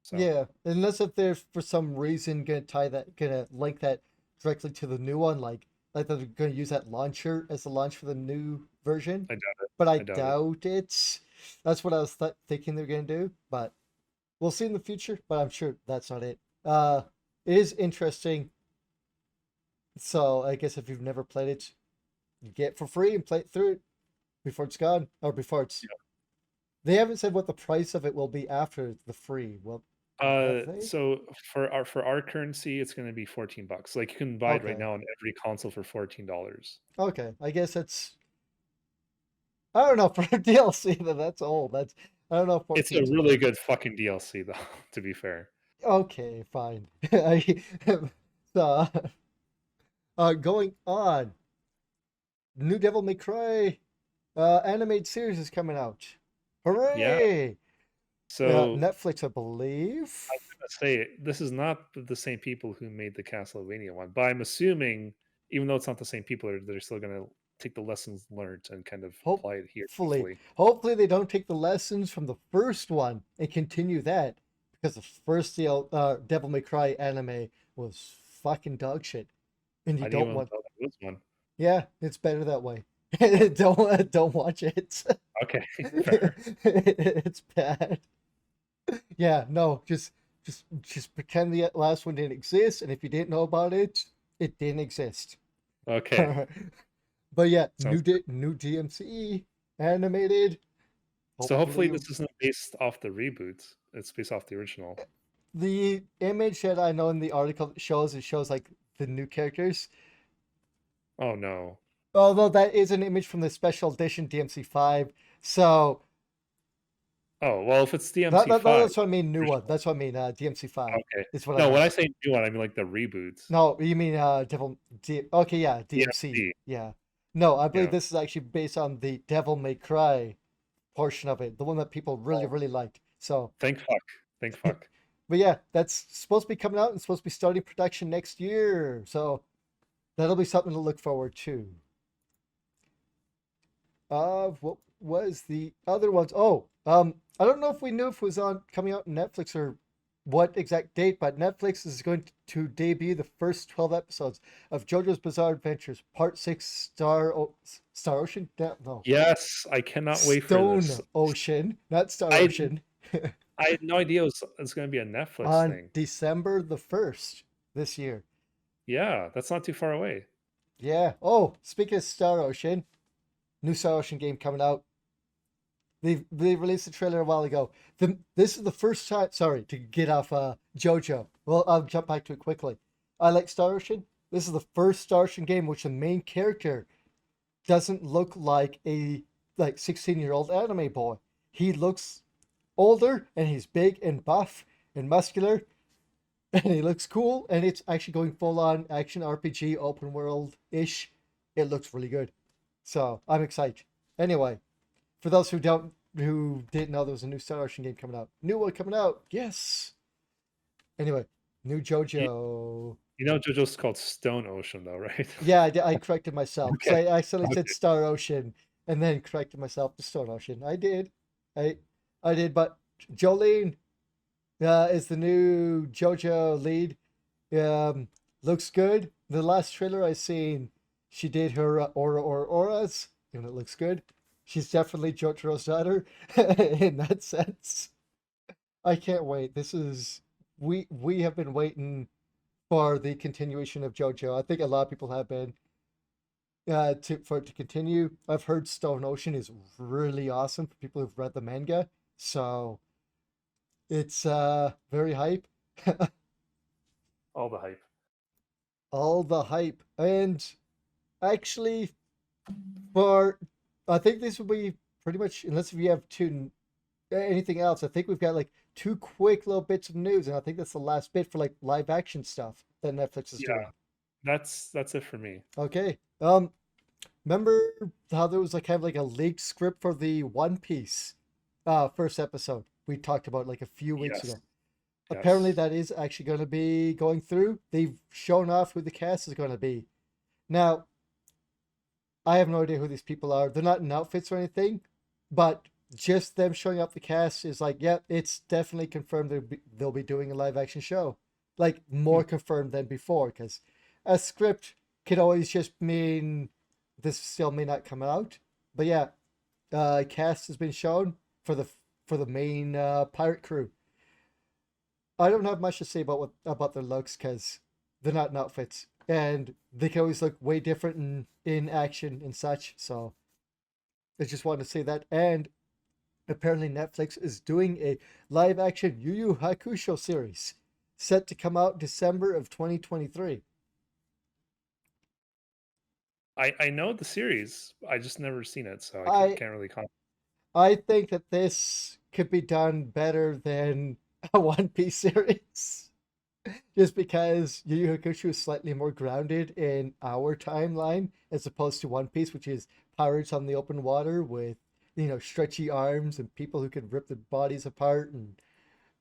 So Yeah. Unless if they're for some reason gonna link that directly to the new one, like they're gonna use that launcher as the launch for the new version. I doubt it. But I I doubt it. doubt it. That's what I was thinking they're gonna do. But we'll see in the future. But I'm sure that's not it. It is interesting. So I guess if you've never played it, you get it for free and play it through it before it's gone or before it's. They haven't said what the price of it will be after the free. Well, have they? So for our currency, it's going to be $14. Like you can buy it right Okay. now on every console for $14. Okay. I guess that's. I don't know for DLC. That's old. That's. I don't know if It's a 14's really okay. good fucking DLC though, to be fair. Okay, fine. I. So, going on. New Devil May Cry animated series is coming out. Yeah. Hooray! So Netflix, I believe. I was gonna say this is not the same people who made the Castlevania one, but I'm assuming even though it's not the same people, they're still gonna take the lessons learned and kind of apply it here, Hopefully, hopefully. hopefully they don't take the lessons from the first one and continue that because the first Devil May Cry anime was fucking dog shit, and you I didn't don't even know want. that was one. Yeah, it's better that way. Don't watch it. Okay, fair. It's bad. Yeah, no, just pretend the last one didn't exist, and if you didn't know about it, it didn't exist. Okay, But yeah, sounds new DMC animated. so hopefully Hopefully, this isn't based off the reboot. It's based off the original. the image that I know in the article it shows like the new characters. Oh no. Although that is an image from the special edition DMC5, so Oh, well, if it's DMC5, That's what I mean. New one. original. That's what I mean. DMC5 Okay. is what I No, when meant. I say new one, I mean like the reboots. No, you mean okay, yeah, DMC. DMC. Yeah. No, I believe Yeah. this is actually based on the Devil May Cry portion of it, the one that people really, Oh, really liked. So, thank fuck. Thank fuck. but yeah, that's supposed to be coming out and supposed to be starting production next year. So that'll be something to look forward to. What was the other ones? Oh, I don't know if we knew if it was on coming out on Netflix or what exact date, but Netflix is going to debut the first 12 episodes of JoJo's Bizarre Adventures, Part 6, Star Ocean? No. Yes, I cannot wait for this. Stone Ocean, not Star I Ocean, I had no idea it's going to be a Netflix on thing. December the 1st this year. Yeah, that's not too far away. Yeah. Oh, speaking of Star Ocean, new Star Ocean game coming out. They released the trailer a while ago. This is the first time. Sorry to get off JoJo. Well, I'll jump back to it quickly. I like Star Ocean. This is the first Star Ocean game which the main character doesn't look like a 16-year-old anime boy. He looks older and he's big and buff and muscular and he looks cool and it's actually going full on action RPG open world ish. It looks really good. So I'm excited. Anyway, for those who didn't know there was a new Star Ocean game coming out. New one coming out. Yes. Anyway, new You, JoJo. you know JoJo's called Stone Ocean though, right? Yeah, I corrected myself because Okay. I accidentally said Okay. Star Ocean and then corrected myself to Stone Ocean. I did. I I did, but Jolene is the new JoJo lead. Um, Looks good. The last trailer I seen, she did her auras, and it looks good. She's definitely Jotaro's daughter in that sense. I can't wait. We have been waiting for the continuation of JoJo. I think a lot of people have been for it to continue. I've heard Stone Ocean is really awesome for people who've read the manga, so it's very hype. All the hype. All the hype. And actually, for I think this will be pretty much, unless if you have anything else, I think we've got like two quick little bits of news, and I think that's the last bit for like live action stuff that Netflix is Yeah, doing. that's it for me. Okay. Remember how there was like kind of like a leaked script for the One Piece first episode we talked about like a few weeks Yes. ago? Apparently Yes. that is actually going to be going through. They've shown off who the cast is going to be. Now, I have no idea who these people are. They're not in outfits or anything, but just them showing up the cast is like, yep, it's definitely confirmed they'll be doing a live action show. Like Hmm. more confirmed than before, because a script could always just mean this still may not come out. But yeah, cast has been shown for the main pirate crew. I don't have much to say about their looks because they're not in outfits, and they can always look way different in action and such. So I just wanted to say that. And apparently Netflix is doing a live action Yu Yu Hakusho series set to come out December of 2023. I know the series. I just never seen it, so I I can't really comment. I think that this could be done better than a One Piece series. Just because Yu Yu Hakusho is slightly more grounded in our timeline as opposed to One Piece, which is pirates on the open water with stretchy arms and people who can rip their bodies apart and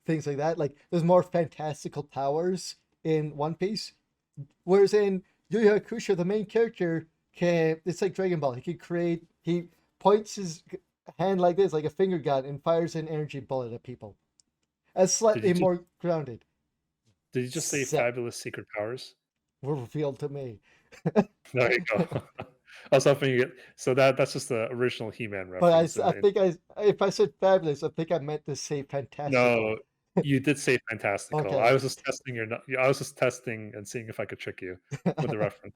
things like that. Like there's more fantastical powers in One Piece, whereas in Yu Yu Hakusho, the main character can it's like Dragon Ball. He points his hand like this, like a finger gun, and fires an energy bullet at people. As Did you slightly just more grounded. did you just say So fabulous secret powers? were revealed to me. There you go. I was hoping you get so that's just the original He-Man But reference. I think if I said fabulous, I think I meant to say fantastical. No, you did say fantastical. Okay. I was just testing your I was just testing and seeing if I could trick you with the reference.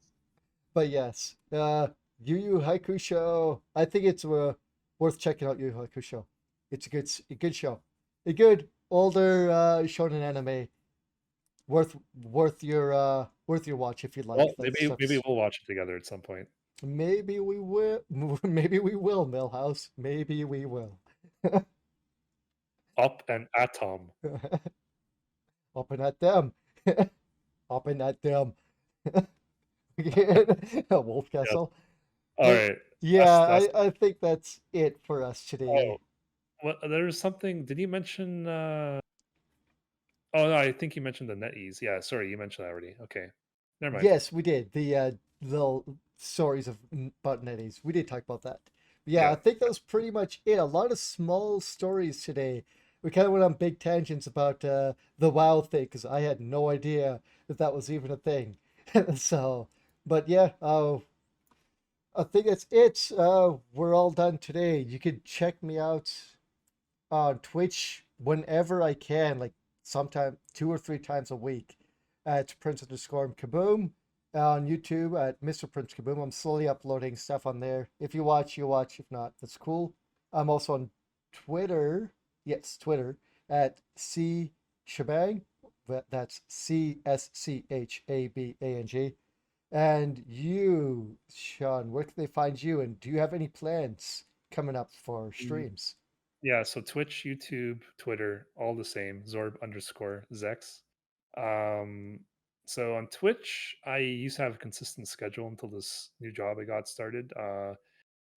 But yes, Yu Yu Hakusho. I think it's worth checking out Yu Yu Hakusho. It's a good show, a good older shonen anime. Worth your watch if you like Well, that maybe stuff. we'll watch it together at some point. Maybe we will. Maybe we will, Millhouse. Maybe we will. Up and Atom. Up and at them. Up and at them. Wolf Yeah. Castle. All But right. yeah, That's I think that's it for us oh, today. well, there was something. Did you mention? Oh no, I think you mentioned the NetEase. Yeah, sorry, you mentioned that already. Okay, never mind. Yes, we did. The little stories of about NetEase. We did talk about that. Yeah, Yeah, I think that was pretty much it. A lot of small stories today. We kind of went on big tangents about the WoW thing because I had no idea that that was even a thing. So, but yeah, I think that's it. We're all done today. You can check me out on Twitch whenever I can, like sometime 2 or 3 times a week at Prince_Kaboom. On YouTube at MrPrinceKaboom. I'm slowly uploading stuff on there. If you watch, you watch. If not, that's cool. I'm also on Twitter. Yes, Twitter at C Shabang. That's CSCHABANG. And you, Shawn, where can they find you? And do you have any plans coming up for Mm, streams? yeah. So Twitch, YouTube, Twitter, all the same. Zorb_Zex. Um, so on Twitch, I used to have a consistent schedule until this new job I got started.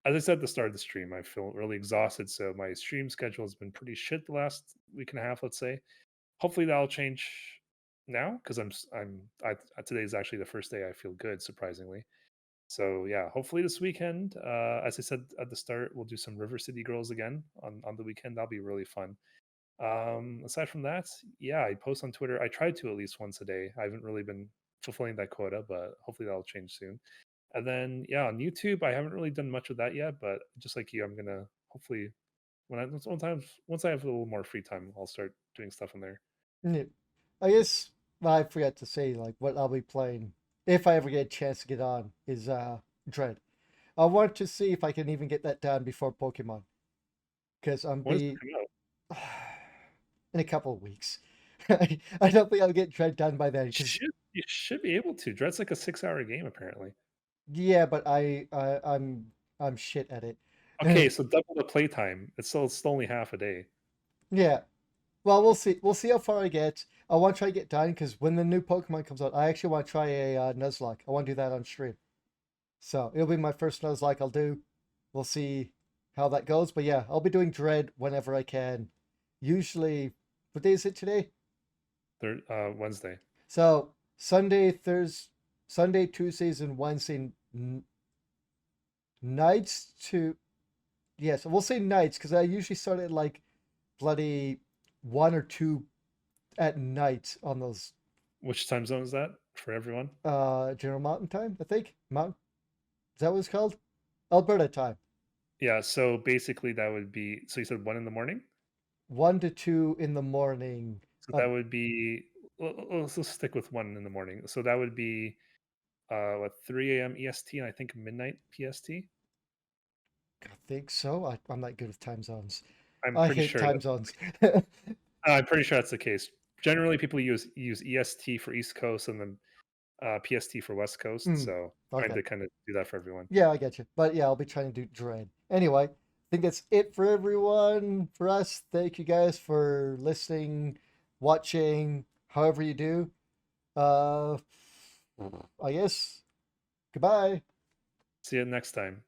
As I said at the start of the stream, I feel really exhausted. So my stream schedule has been pretty shit the last week and a half, let's say. Hopefully that'll change now because today is actually the first day I feel good, surprisingly. So yeah, hopefully this weekend, as I said at the start, we'll do some River City Girls again on the weekend. That'll be really fun. Aside from that, yeah, I post on Twitter. I try to at least once a day. I haven't really been fulfilling that quota, but hopefully that'll change soon. And then yeah, on YouTube, I haven't really done much of that yet, but just like you, I'm gonna hopefully once I have a little more free time, I'll start doing stuff in there. Yeah. I guess I forgot to say like what I'll be playing if I ever get a chance to get on is Dread. I want to see if I can even get that done before Pokemon because I'm When does be it come out? in a couple of weeks. I don't think I'll get Dread done by then because You should be able to. Dread's like a 6 hour game apparently. yeah, but I'm shit at it. Okay, so double the playtime. It's still only half a day. Yeah. Well, we'll see. We'll see how far I get. I want to try to get done because when the new Pokemon comes out, I actually want to try a Nuzlocke. I want to do that on stream. So it'll be my first Nuzlocke I'll do. We'll see how that goes. But yeah, I'll be doing Dread whenever I can. Usually, what day is it today? Third Wednesday. So Sunday, Tuesdays, and Wednesday nights to yes, we'll say nights because I usually start at like bloody 1 or 2 at night on those Which time zone is that for everyone? General Mountain time, I think. Mountain, is that what it's called? Alberta time. Yeah, so basically that would be so you said 1 in the morning? 1 to 2 in the morning. So that would be let's stick with 1 in the morning. So that would be what 3 a.m. EST and I think midnight PST. I think so. I'm not good with time zones. I'm I pretty hate sure time that's zones. I'm pretty sure that's the case. Generally people use EST for East Coast and then PST for West Coast. Mm, So trying okay. to kind of do that for everyone. Yeah, I get you. But yeah, I'll be trying to do Dread. Anyway, I think that's it for everyone. For us, thank you guys for listening, watching, however you do. Uh, I guess goodbye. See you next time.